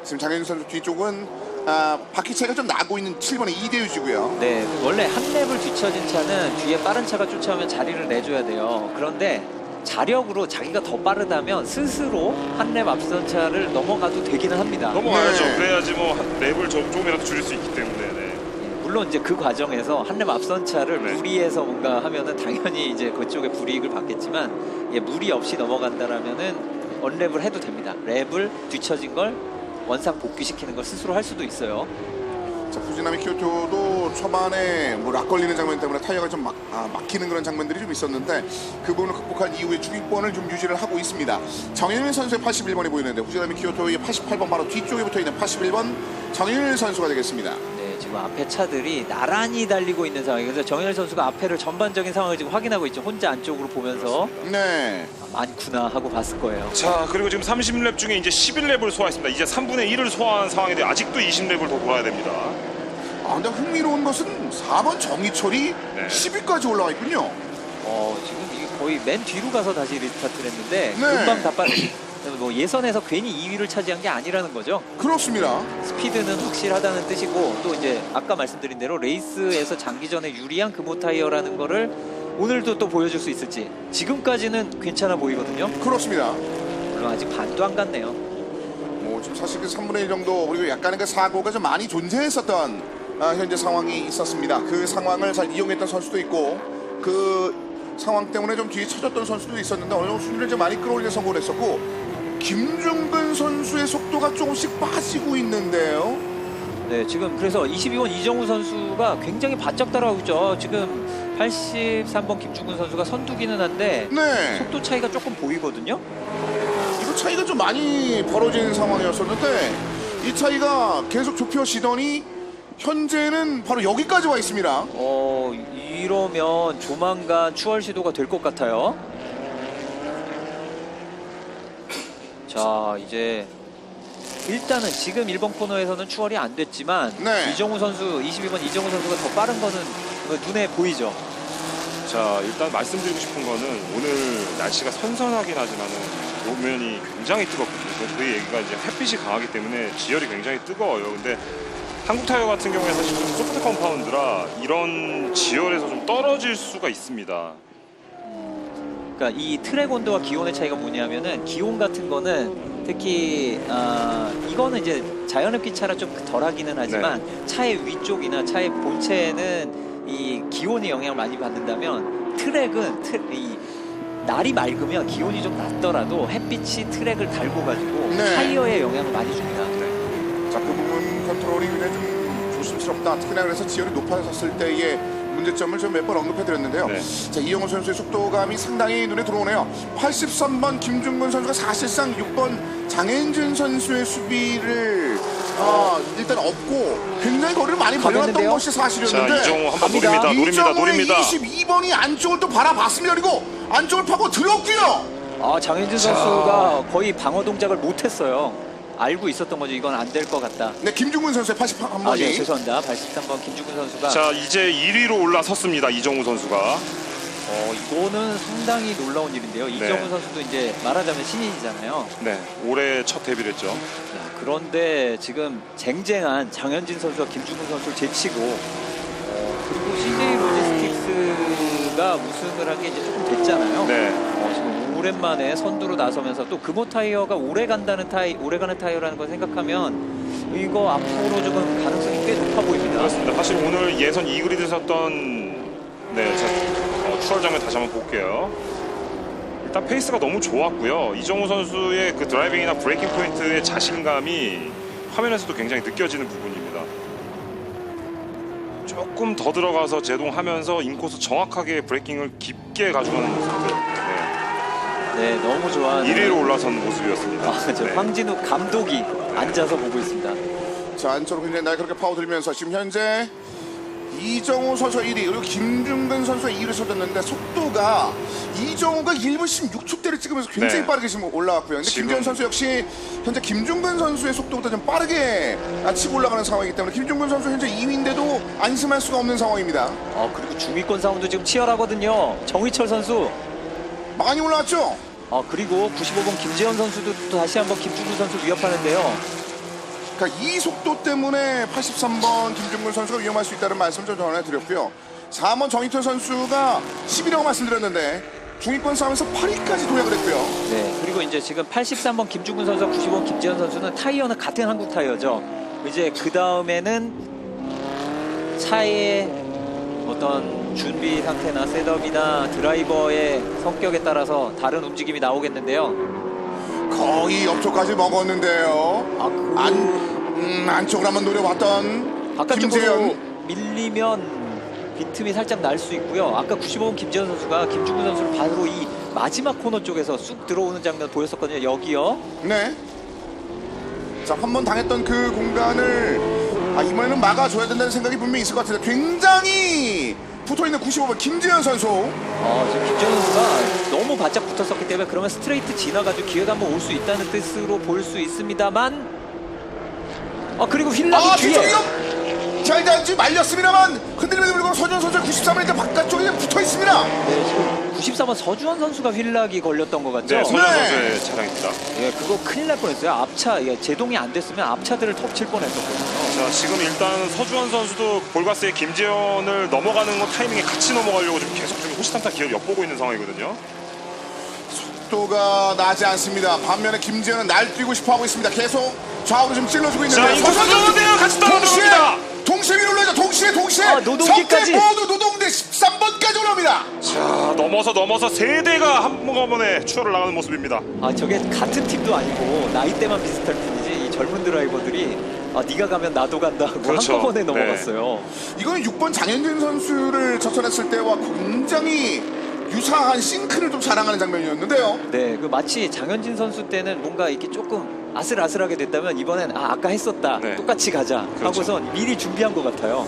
지금 장현진 선수 뒤쪽은 바퀴 차이가 좀 나고 있는 7번의 이대유지고요. 네, 원래 한 랩을 뒤처진 차는 뒤에 빠른 차가 쫓아오면 자리를 내줘야 돼요. 그런데 자력으로 자기가 더 빠르다면 스스로 한 랩 앞선 차를 넘어가도 되기는 합니다. 넘어가야죠. 네. 그래야지 뭐 랩을 조금이라도 줄일 수 있기 때문에. 네. 물론 이제 그 과정에서 한 랩 앞선 차를 네. 무리해서 뭔가 하면은 당연히 이제 그쪽에 불이익을 받겠지만 무리 없이 넘어간다라면은 언랩을 해도 됩니다. 랩을 뒤처진 걸 원상 복귀시키는 걸 스스로 할 수도 있어요. 자, 푸지나미 키오토도 초반에 뭐 락 걸리는 장면 때문에 타이어가 좀 막히는 그런 장면들이 좀 있었는데 그 부분을 극복한 이후에 중위권을 좀 유지를 하고 있습니다. 정현일 선수의 81번이 보이는데 푸지나미 키오토의 88번 바로 뒤쪽에 붙어있는 81번 정현일 선수가 되겠습니다. 네, 지금 앞에 차들이 나란히 달리고 있는 상황이에요. 그래서 정현일 선수가 앞에를 전반적인 상황을 지금 확인하고 있죠. 혼자 안쪽으로 보면서 네. 많구나 하고 봤을 거예요. 자, 그리고 지금 30랩 중에 이제 11랩을 소화했습니다. 이제 3분의 1을 소화한 상황인데 아직도 20랩을 더 돌아야 됩니다. 근데 흥미로운 것은 4번 정희철이 네. 10위까지 올라와 있군요. 지금 이게 거의 맨 뒤로 가서 다시 리스타트를 했는데 네. 금방 다 뭐 예선에서 괜히 2위를 차지한 게 아니라는 거죠. 그렇습니다. 스피드는 확실하다는 뜻이고 또 이제 아까 말씀드린 대로 레이스에서 장기전에 유리한 금호 타이어라는 거를 오늘도 또 보여줄 수 있을지. 지금까지는 괜찮아 보이거든요. 그렇습니다. 물론 아직 반도 안 갔네요. 뭐 지금 사실 그 3분의 1 정도 그리고 약간의 그 사고가 좀 많이 존재했었던 현재 상황이 있었습니다. 그 상황을 잘 이용했던 선수도 있고 그 상황 때문에 좀 뒤에 쳐졌던 선수도 있었는데 어느 정도 수준을 좀 많이 끌어올리는 성공을 했었고 김중근 선수의 속도가 조금씩 빠지고 있는데요. 네, 지금 그래서 22번 이정우 선수가 굉장히 바짝 따라가고 있죠. 지금 83번 김중근 선수가 선두기는 한데 네. 속도 차이가 조금 보이거든요. 이거 차이가 좀 많이 벌어진 상황이었었는데 이 차이가 계속 좁혀지더니 현재는 바로 여기까지 와 있습니다. 이러면 조만간 추월 시도가 될 것 같아요. 자, 이제 일단은 지금 1번 코너에서는 추월이 안 됐지만 네. 이정우 선수, 22번 이정우 선수가 더 빠른 거는 눈에 보이죠. 자, 일단 말씀드리고 싶은 거는 오늘 날씨가 선선하긴 하지만은 도면이 굉장히 뜨겁거든요. 그 얘기가 이제 햇빛이 강하기 때문에 지열이 굉장히 뜨거워요. 근데 한국 타이어 같은 경우에 사실 좀 소프트 컴파운드라 이런 지열에서 좀 떨어질 수가 있습니다. 그러니까 이 트랙 온도와 기온의 차이가 뭐냐면은 기온 같은 거는 특히 이거는 이제 자연흡기 차라 좀 덜하기는 하지만 차의 위쪽이나 차의 본체는 이 기온이 영향을 많이 받는다면 트랙은 이 날이 맑으면 기온이 좀 낮더라도 햇빛이 트랙을 달고 가지고 네. 타이어에 영향을 많이 줍니다. 자, 그 부분 컨트롤이 굉장히 좀 조심스럽다. 특히나 그래서 지열이 높아졌을 때의 문제점을 좀 몇 번 언급해드렸는데요. 네. 자, 이영호 선수의 속도감이 상당히 눈에 들어오네요. 83번 김중근 선수가 사실상 6번 장현준 선수의 수비를 일단 업고 굉장히 거리를 많이 벌려놨던 가겠는데요? 것이 사실이었는데 자, 이정우 한번 노립니다. 노립니다. 22번이 안쪽을 또 바라봤습니다. 그리고 안쪽을 파고 들었고요. 장현준 선수가 거의 방어 동작을 못했어요. 알고 있었던 거죠. 이건 안 될 것 같다. 네, 김중근 선수의 81번이. 네, 죄송합니다. 83번 김중근 선수가. 자, 이제 1위로 올라섰습니다. 이정우 선수가. 이거는 상당히 놀라운 일인데요. 이정우 선수도 이제 말하자면 신인이잖아요. 네, 올해 첫 데뷔를 했죠. 그런데 지금 쟁쟁한 장현진 선수와 김중근 선수를 제치고 그리고 CJ 로지스틱스가 우승을 한 게 이제 조금 됐잖아요. 네. 지금 오랜만에 선두로 나서면서 또 금호 타이어가 오래가는 타이어라는 걸 생각하면 이거 앞으로 조금 가능성이 꽤 높아 보입니다. 그렇습니다. 사실 오늘 예선 2그리드 섰던 추월 장면 다시 한번 볼게요. 일단 페이스가 너무 좋았고요. 이정우 선수의 그 드라이빙이나 브레이킹 포인트의 자신감이 화면에서도 굉장히 느껴지는 부분입니다. 조금 더 들어가서 제동하면서 인코스 정확하게 브레이킹을 깊게 가져가는 모습들. 네, 너무 좋아하는 1위로 올라선 모습이었습니다. 저 네. 황진우 감독이 앉아서 보고 있습니다. 자, 안쪽으로 굉장히 날카롭게 파고들면서 지금 현재 이정우 선수가 1위 그리고 김중근 선수가 2위를 쏟았는데 속도가 이정우가 1분 16초대를 찍으면서 굉장히 네. 빠르게 지금 올라왔고요. 근데 지금- 김재현 선수 역시 현재 김중근 선수의 속도보다 좀 빠르게 치고 올라가는 상황이기 때문에 김중근 선수 현재 2위인데도 안심할 수가 없는 상황입니다. 그리고 중위권 싸움도 지금 치열하거든요. 정희철 선수. 많이 올라왔죠? 그리고 95번 김재현 선수도 또 다시 한번 김중근 선수 위협하는데요. 그러니까 이 속도 때문에 83번 김중근 선수가 위험할 수 있다는 말씀 좀 전해드렸고요. 4번 정희철 선수가 10위라고 말씀드렸는데 중위권 싸움에서 8위까지 도약을 했고요. 네, 그리고 이제 지금 83번 김중근 선수와 95번 김재현 선수는 타이어는 같은 한국 타이어죠. 이제 그 다음에는 차의 어떤 준비 상태나 셋업이나 드라이버의 성격에 따라서 다른 움직임이 나오겠는데요. 거의 옆쪽까지 먹었는데요. 안쪽으로 한번 노려봤던 바깥쪽으로 김재현. 밀리면 빈틈이 살짝 날 수 있고요. 아까 95번 김재현 선수가 김중근 선수를 바로 이 마지막 코너 쪽에서 쑥 들어오는 장면 보였었거든요. 여기요. 네. 자, 한 번 당했던 그 공간을 이번에는 막아줘야 된다는 생각이 분명히 있을 것 같은데 굉장히 붙어있는 95번 김재현 선수. 지금 김재현 선수가 너무 바짝 붙었었기 때문에 그러면 스트레이트 지나가지고 기회가 한번 올 수 있다는 뜻으로 볼 수 있습니다만 그리고 휠락이 뒤에 자, 일단 지금 말렸습니다만 흔들리면서 그리고 서준 선수 93번 일단 바깥쪽에 붙어있습니다. 네, 지금 94번 서주원 선수가 휠락이 걸렸던 것 같죠? 네, 서준 네. 선수의 차량입니다. 예, 그거 큰일 날 뻔했어요. 앞차 제동이 안 됐으면 앞차들을 덮칠 뻔했었거든요. 자, 지금 일단 서주원 선수도 볼가스의 김재현을 넘어가는 거 타이밍에 같이 넘어가려고 지금 계속 좀 호시탐탐 기어 엿보고 있는 상황이거든요. 속도가 나지 않습니다. 반면에 김지현은 날뛰고 싶어하고 있습니다. 계속 좌우로 좀 찔러주고 자, 있는데 이거 선수들이랑 같이 따라 들어옵니다. 동시에 위로 올라가죠. 동시에 아, 노동기까지. 석대 모두 노동대 13번까지 올라옵니다. 자, 넘어서 세 대가 한꺼번에 추월을 나가는 모습입니다. 아, 저게 같은 팀도 아니고 나이대만 비슷할 뿐이지 이 젊은 드라이버들이 네가 가면 나도 간다 하고 그렇죠. 한꺼번에 네. 넘어갔어요. 이거는 6번 장현진 선수를 접전했을 때와 굉장히 유사한 싱크를 좀 자랑하는 장면이었는데요. 네, 그 마치 장현진 선수 때는 뭔가 이렇게 조금 아슬아슬하게 됐다면 이번엔 아까 했었다. 네. 똑같이 가자. 그렇죠. 하고선 미리 준비한 것 같아요.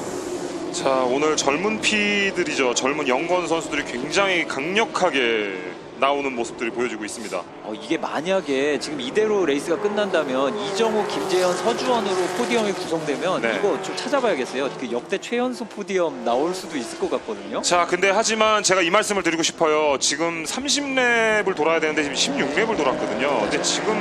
자, 오늘 젊은 피들이죠. 젊은 영건 선수들이 굉장히 강력하게 나오는 모습들이 보여지고 있습니다. 이게 만약에 지금 이대로 레이스가 끝난다면 이정우, 김재현, 서주원으로 포디엄이 구성되면 네. 이거 좀 찾아봐야겠어요. 그 역대 최연소 포디엄 나올 수도 있을 것 같거든요. 자, 근데 하지만 제가 이 말씀을 드리고 싶어요. 지금 30랩을 돌아야 되는데 지금 16랩을 돌았거든요. 근데 지금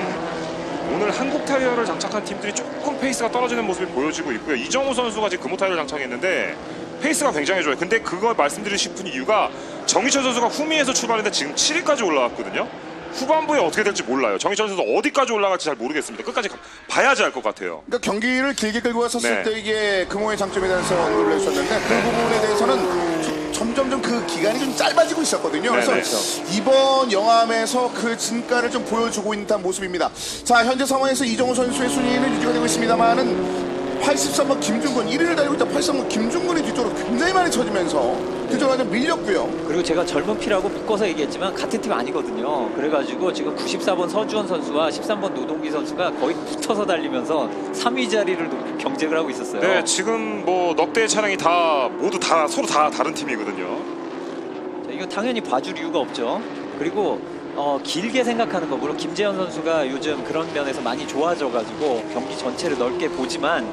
오늘 한국 타이어를 장착한 팀들이 조금 페이스가 떨어지는 모습이 보여지고 있고요. 이정우 선수가 지금 금호 타이어를 장착했는데 페이스가 굉장히 좋아요. 근데 그걸 말씀드리고 싶은 이유가 정희철 선수가 후미에서 출발했는데 지금 7위까지 올라왔거든요. 후반부에 어떻게 될지 몰라요. 정희철 선수 어디까지 올라갈지 잘 모르겠습니다. 끝까지 봐야지 알 것 같아요. 그러니까 경기를 길게 끌고 갔었을 네. 때 이게 금호의 장점에 대해서 언급을 했었는데 그 부분에 대해서는 점점점 그 기간이 좀 짧아지고 있었거든요. 그래서 네. 이번 영암에서 그 진가를 좀 보여주고 있는 듯한 모습입니다. 자, 현재 상황에서 이정우 선수의 순위는 유지가 되고 있습니다만은 83번 김중근 1위를 달리고 있다. 83번 김중근이 뒤쪽으로 굉장히 많이 쳐지면서 뒤쪽으로 완전 밀렸고요. 그리고 제가 젊은 피라고 묶어서 얘기했지만 같은 팀 아니거든요. 그래가지고 지금 94번 서주원 선수와 13번 노동기 선수가 거의 붙어서 달리면서 3위 자리를 경쟁을 하고 있었어요. 네, 지금 뭐 넉대의 차량이 다 모두 다 서로 다 다른 팀이거든요. 자, 이거 당연히 봐줄 이유가 없죠. 그리고 길게 생각하는 거 물론 김재현 선수가 요즘 그런 면에서 많이 좋아져가지고 경기 전체를 넓게 보지만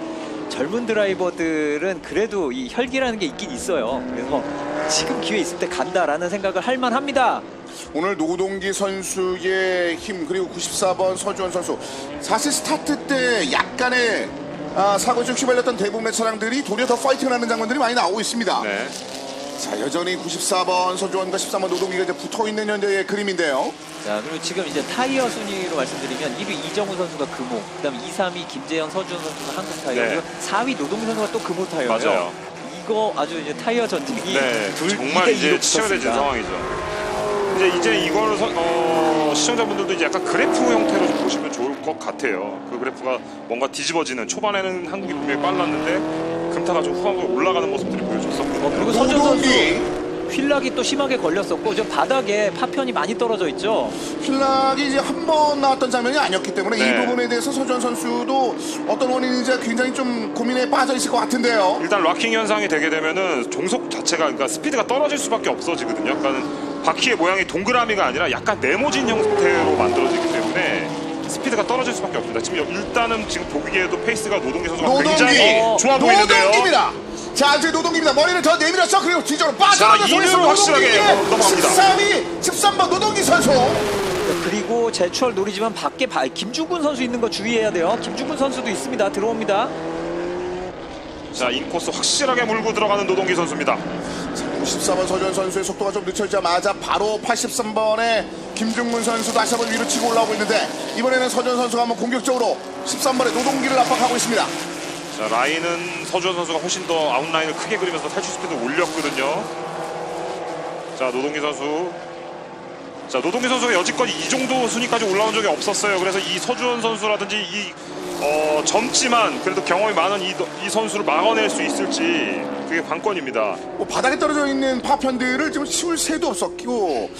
젊은 드라이버들은 그래도 이 혈기라는 게 있긴 있어요. 그래서 지금 기회 있을 때 간다라는 생각을 할 만합니다. 오늘 노동기 선수의 힘 그리고 94번 서주원 선수 사실 스타트 때 약간의 사고에 좀 휘말렸던 대부분의 차량들이 도리어 더 파이팅을 하는 장면들이 많이 나오고 있습니다. 네. 자, 여전히 94번 서주원과 13번 노동기가 이제 붙어있는 현재의 그림인데요. 자, 그리고 지금 이제 타이어 순위로 말씀드리면 1위 이정우 선수가 금호, 그다음 2, 3위 김재현, 서주원 선수가 한국 타이어, 네. 그리고 4위 노동기 선수가 또 금호 타이어예요. 맞아요. 이거 아주 이제 타이어 전쟁이 네, 둘 정말 2대2로 이제 치열해진 붙었습니다. 상황이죠. 이제 이걸 시청자분들도 이제 약간 그래프 형태로 좀 보시면 좋을 것 같아요. 그 그래프가 뭔가 뒤집어지는 초반에는 한국이 분명히 빨랐는데 금타가 좀 후반부에 올라가는 모습들이 보여줬었거든요. 그리고 서주원 선수 노동기 휠락이 또 심하게 걸렸었고 저 바닥에 파편이 많이 떨어져 있죠. 휠락이 이제 한 번 나왔던 장면이 아니었기 때문에 네. 이 부분에 대해서 서주원 선수도 어떤 원인인지 굉장히 좀 고민에 빠져 있을 것 같은데요. 일단 락킹 현상이 되게 되면은 종속 자체가 그러니까 스피드가 떨어질 수밖에 없어지거든요. 약간 바퀴의 모양이 동그라미가 아니라 약간 네모진 형태로 만들어지기 때문에 스피드가 떨어질 수밖에 없습니다. 지금 일단은 지금 보기에도 페이스가 노동기 선수가 노동기! 굉장히 좋아 보이는데요. 노동기입니다. 자, 이제 노동기입니다. 머리를 더 내밀었죠. 그리고 뒤쪽으로 빠져나가서 자, 2위로 확실하게 넘어갑니다. 13번 노동기 선수. 그리고 제추월 노리지만 밖에 김중근 선수 있는 거 주의해야 돼요. 김중근 선수도 있습니다. 들어옵니다. 자, 인코스 확실하게 물고 들어가는 노동기 선수입니다. 94번 서주원 선수의 속도가 좀 늦춰지자마자 바로 83번의 김중문 선수 다시 한번 위로 치고 올라오고 있는데 이번에는 서주원 선수가 한번 공격적으로 13번의 노동기를 압박하고 있습니다. 자, 라인은 서주원 선수가 훨씬 더 아웃라인을 크게 그리면서 탈출 스피드를 올렸거든요. 자, 노동기 선수. 자, 노동기 선수가 여지껏 이 정도 순위까지 올라온 적이 없었어요. 그래서 이 서주원 선수라든지 젊지만 그래도 경험이 많은 이 선수를 막아낼 수 있을지 그게 관건입니다. 뭐 바닥에 떨어져 있는 파편들을 지금 치울 새도 없었고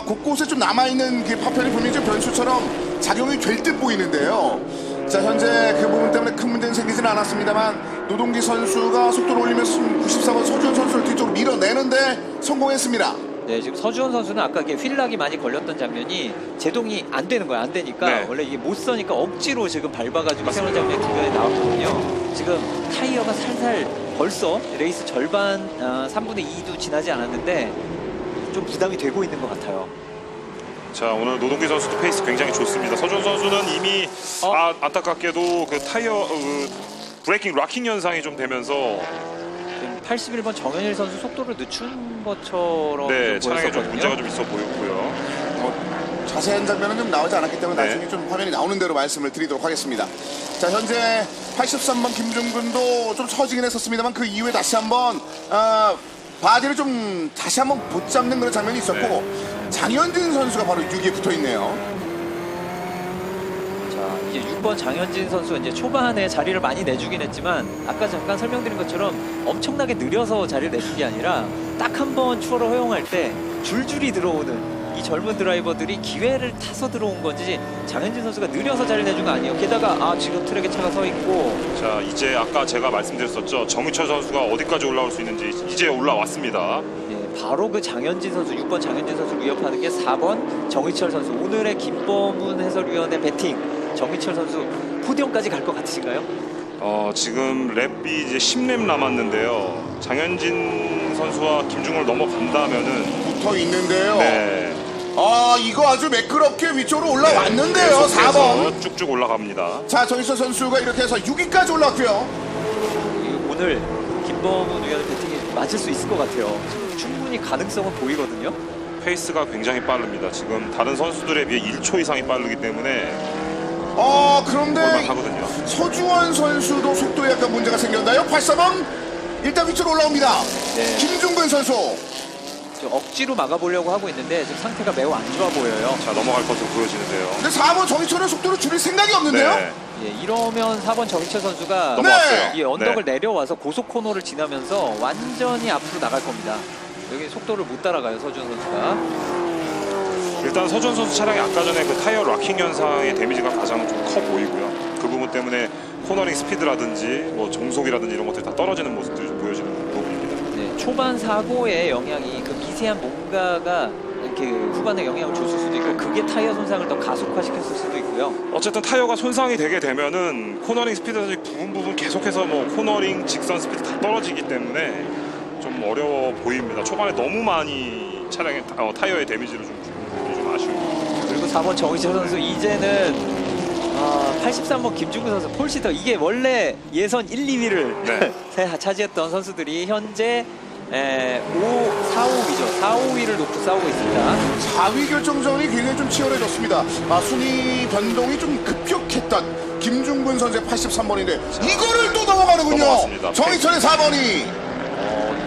곳곳에 좀 남아있는 그 파편이 분명히 좀 변수처럼 작용이 될 듯 보이는데요. 자, 현재 그 부분 때문에 큰 문제는 생기지는 않았습니다만 노동기 선수가 속도를 올리면서 94번 서주원 선수를 뒤쪽으로 밀어내는데 성공했습니다. 네, 지금 서주원 선수는 아까 이게 휠락이 많이 걸렸던 장면이 제동이 안 되는 거예요. 안 되니까 네. 원래 이게 못 서니까 억지로 지금 밟아가지고 세우는 장면이 중간에 나왔거든요. 지금 타이어가 살살 벌써 레이스 절반 3분의 2도 지나지 않았는데 좀 부담이 되고 있는 것 같아요. 자, 오늘 노동기 선수도 페이스 굉장히 좋습니다. 서준 선수는 이미 안타깝게도 그 타이어 브레이킹 락킹 현상이 좀 되면서 지금 81번 정현일 선수 속도를 늦춘 것처럼 네, 좀 차량에 좀 보였었거든요. 문제가 좀 있어 보였고요. 자세한 장면은 좀 나오지 않았기 때문에 네. 나중에 좀 화면이 나오는 대로 말씀을 드리도록 하겠습니다. 자, 현재 83번 김중근도 좀 처지긴 했었습니다만 그 이후에 다시 한번 바디를 좀 다시 한번 붙잡는 그런 장면이 있었고 장현진 선수가 바로 6위에 붙어 있네요. 자, 이제 6번 장현진 선수 이제 초반에 자리를 많이 내주긴 했지만 아까 잠깐 설명드린 것처럼 엄청나게 느려서 자리를 내준 게 아니라 딱 한 번 추월을 허용할 때 줄줄이 들어오는 이 젊은 드라이버들이 기회를 타서 들어온 건지 장현진 선수가 느려서 자리를 내준 거 아니에요. 게다가 지금 트랙에 차가 서 있고 자, 이제 아까 제가 말씀드렸었죠. 정희철 선수가 어디까지 올라올 수 있는지 이제 올라왔습니다. 예, 바로 그 장현진 선수 6번 장현진 선수를 위협하는 게 4번 정희철 선수. 오늘의 김범훈 해설위원의 배팅 정희철 선수 포디움까지 갈 것 같으신가요? 지금 랩이 이제 10랩 남았는데요. 장현진 선수와 김중을 넘어간다면은 붙어 있는데요. 네. 이거 아주 매끄럽게 위쪽으로 올라왔는데요. 계속해서 4번. 쭉쭉 올라갑니다. 자, 정희철 선수가 이렇게 해서 6위까지 올라왔고요. 오늘 김범훈 위원의 배팅이 맞을 수 있을 것 같아요. 지금 충분히 가능성은 보이거든요. 페이스가 굉장히 빠릅니다. 지금 다른 선수들에 비해 1초 이상이 빠르기 때문에 그런데 볼만하거든요. 서주원 선수도 속도에 약간 문제가 생겼나요? 83번 일단 위쪽으로 올라옵니다. 네. 김중근 선수. 지금 억지로 막아보려고 하고 있는데 지금 상태가 매우 안 좋아 보여요. 자, 넘어갈 것으로 보여지는데요. 근데 4번 정희철은 속도를 줄일 생각이 없는데요? 네. 예, 이러면 4번 정희철 선수가 넘어왔어요. 이 언덕을 네. 내려와서 고속 코너를 지나면서 완전히 앞으로 나갈 겁니다. 여기 속도를 못 따라가요, 서준 선수가. 일단 서준 선수 차량이 아까 전에 그 타이어 락킹 현상의 데미지가 가장 좀 커 보이고요. 그 부분 때문에 코너링 스피드라든지 뭐 정속이라든지 이런 것들이 다 떨어지는 모습들이 좀 보여지는 부분입니다. 네, 초반 사고의 영향이 그 미세한 뭔가가 이렇게 후반에 영향을 줬을 수도 있고 그게 타이어 손상을 더 가속화시켰을 수도 있고요. 어쨌든 타이어가 손상이 되게 되면은 코너링 스피드라든지 부분 계속해서 뭐 코너링 직선 스피드 다 떨어지기 때문에 좀 어려워 보입니다. 초반에 너무 많이 차량의 타이어의 데미지를 좀 아쉬운. 그리고 4번 정희철 선수 이제는 83번 김중근 선수 폴시더 이게 원래 예선 1, 2위를 네. 차지했던 선수들이 현재 4, 5위죠. 4, 5위를 놓고 싸우고 있습니다. 4위 결정전이 굉장히 좀 치열해졌습니다. 순위 변동이 좀 급격했던 김중근 선수의 83번인데 이거를 또 넘어가는군요. 넘어갔습니다. 정희철의 4번이.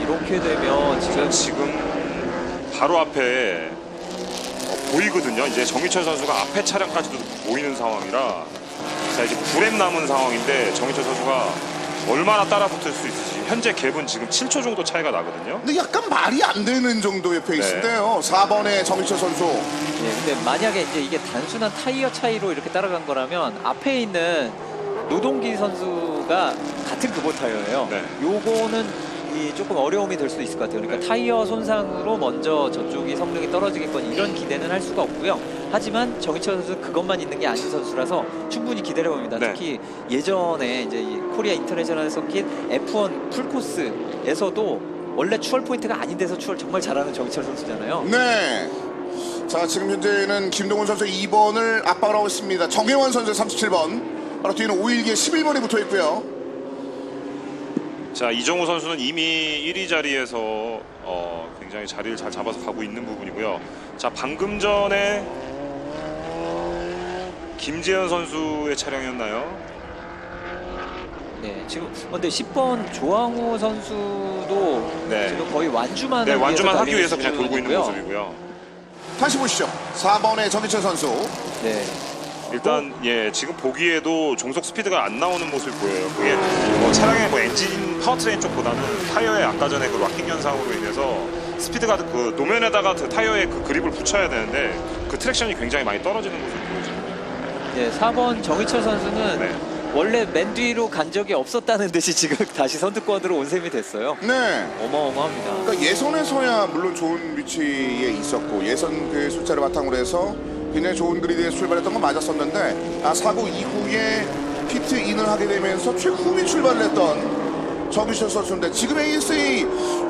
이렇게 되면 지금 바로 앞에 보이거든요. 이제 정희철 선수가 앞에 차량까지도 보이는 상황이라 자, 이제 9랩 남은 상황인데 정희철 선수가 얼마나 따라붙을 수 있을지 현재 갭은 지금 7초 정도 차이가 나거든요. 근데 약간 말이 안 되는 정도의 페이스인데요. 4번의 정희철 선수. 예, 근데 만약에 이제 이게 단순한 타이어 차이로 이렇게 따라간 거라면 앞에 있는 노동기 선수가 같은 급보 타이어예요. 네. 요거는 조금 어려움이 될 수도 있을 것 같아요. 그러니까 타이어 손상으로 먼저 저쪽이 성능이 떨어지겠거니 이런 기대는 할 수가 없고요. 하지만 정희철 선수 그것만 있는 게 아닌 선수라서 충분히 기대를 해봅니다. 네. 특히 예전에 이제 이 코리아 인터내셔널 서킷 F1 풀코스에서도 원래 추월 포인트가 아닌 데서 추월 정말 잘하는 정희철 선수잖아요. 네. 자, 지금 현재는 김동훈 선수 2번을 압박을 하고 있습니다. 정혜원 선수 37번. 바로 뒤에는 5일기에 11번이 붙어 있고요. 자, 이정우 선수는 이미 1위 자리에서 굉장히 자리를 잘 잡아서 가고 있는 부분이고요. 자, 방금 전에 김재현 선수의 차량이었나요? 네, 지금 근데 10번 조항우 선수도 네. 지금 거의 완주만 네, 완주만 하기 위해서 달리는 그냥 돌고 있는 수준이고요. 모습이고요. 다시 보시죠. 4번의 정희철 선수. 네. 일단 지금 보기에도 종속 스피드가 안 나오는 모습이 보여요. 그게 차량의 엔진 파워트레인 쪽보다는 타이어의 아까 전에 그 락킹 현상으로 인해서 스피드가 그 노면에다가 그 타이어에 그 그립을 붙여야 되는데 그 트랙션이 굉장히 많이 떨어지는 모습이 보여집니다. 네, 4번 정희철 선수는 네. 원래 맨 뒤로 간 적이 없었다는 듯이 지금 다시 선두권으로 온 셈이 됐어요. 네. 어마어마합니다. 그러니까 예선에서야 물론 좋은 위치에 있었고 예선 그 숫자를 바탕으로 해서 굉장히 좋은 그리드에 출발했던 건 맞았었는데 사고 이후에 피트인을 하게 되면서 최후위 출발을 했던 정희철 선수인데 지금 ASA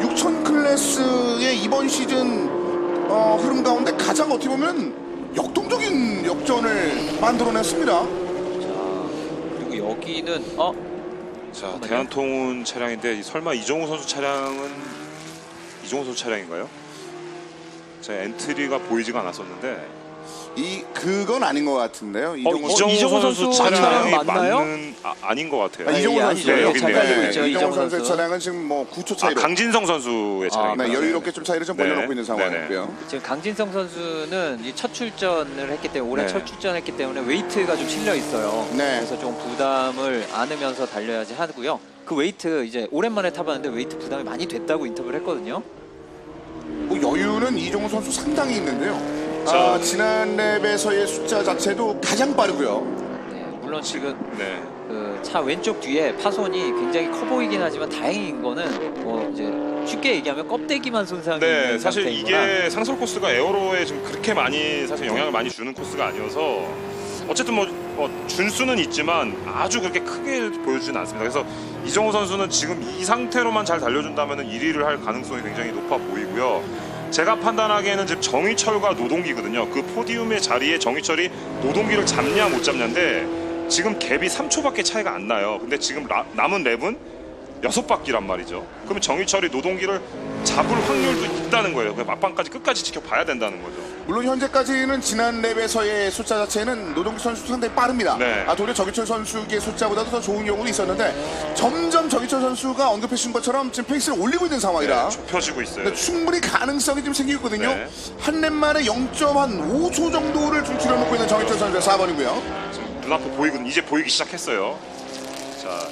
6000 클래스의 이번 시즌 흐름 가운데 가장 어떻게 보면 역동적인 역전을 만들어냈습니다. 자, 그리고 여기는 자, 잠깐만요. 대한통운 차량인데 설마 이정우 선수 차량은 이정우 선수 차량인가요? 자, 엔트리가 보이지가 않았었는데 그건 아닌 것 같은데요. 이정우 이정우 선수 선수 차량이 맞나요? 아닌 것 같아요. 이정우 아니죠. 선수 여기 잘 있네요. 달리고 네. 있죠. 이정우 선수의 선수. 차량은 지금 뭐 9초 차이로 강진성 선수의 차량입니다. 네, 여유롭게 좀 차이를 좀 벌려놓고 네. 있는 상황이고요. 지금 강진성 선수는 이 첫 출전을 했기 때문에 올해 네. 첫 출전했기 때문에 웨이트가 좀 실려 있어요. 네. 그래서 좀 부담을 안으면서 달려야지 하고요. 그 웨이트 이제 오랜만에 타봤는데 웨이트 부담이 많이 됐다고 인터뷰를 했거든요. 뭐 여유는 이정우 선수 상당히 있는데요. 자, 지난 랩에서의 숫자 자체도 가장 빠르고요. 네, 물론 지금 네. 그 차 왼쪽 뒤에 파손이 굉장히 커 보이긴 하지만 다행인 거는 뭐 이제 쉽게 얘기하면 껍데기만 손상이 네, 있는 사실 상태이구나. 이게 상설 코스가 에어로에 지금 그렇게 많이 사실 영향을 많이 주는 코스가 아니어서 어쨌든 뭐 준수는 있지만 아주 그렇게 크게 보여주지는 않습니다. 그래서 이정우 선수는 지금 이 상태로만 잘 달려준다면 1위를 할 가능성이 굉장히 높아 보이고요. 제가 판단하기에는 지금 정희철과 노동기거든요. 그 포디움의 자리에 정희철이 노동기를 잡냐 못 잡냐인데 지금 갭이 3초밖에 차이가 안 나요. 근데 지금 남은 랩은 6바퀴란 말이죠. 그러면 정희철이 노동기를 잡을 확률도 있다는 거예요. 그 막판까지 끝까지 지켜봐야 된다는 거죠. 물론 현재까지는 지난 랩에서의 숫자 자체는 노동기 선수 상당히 빠릅니다. 네. 도리어 정희철 선수의 숫자보다도 더 좋은 경우도 있었는데 점점 정희철 선수가 언급해 주신 것처럼 지금 페이스를 올리고 있는 상황이라 네, 좁혀지고 있어요. 근데 충분히 가능성이 좀 생기고 있거든요. 네. 한 랩 만에 0.5초 정도를 좀 줄여놓고 있는 정희철 선수의 4번이고요. 지금 눈앞에 보이거든. 이제 보이기 시작했어요. 자,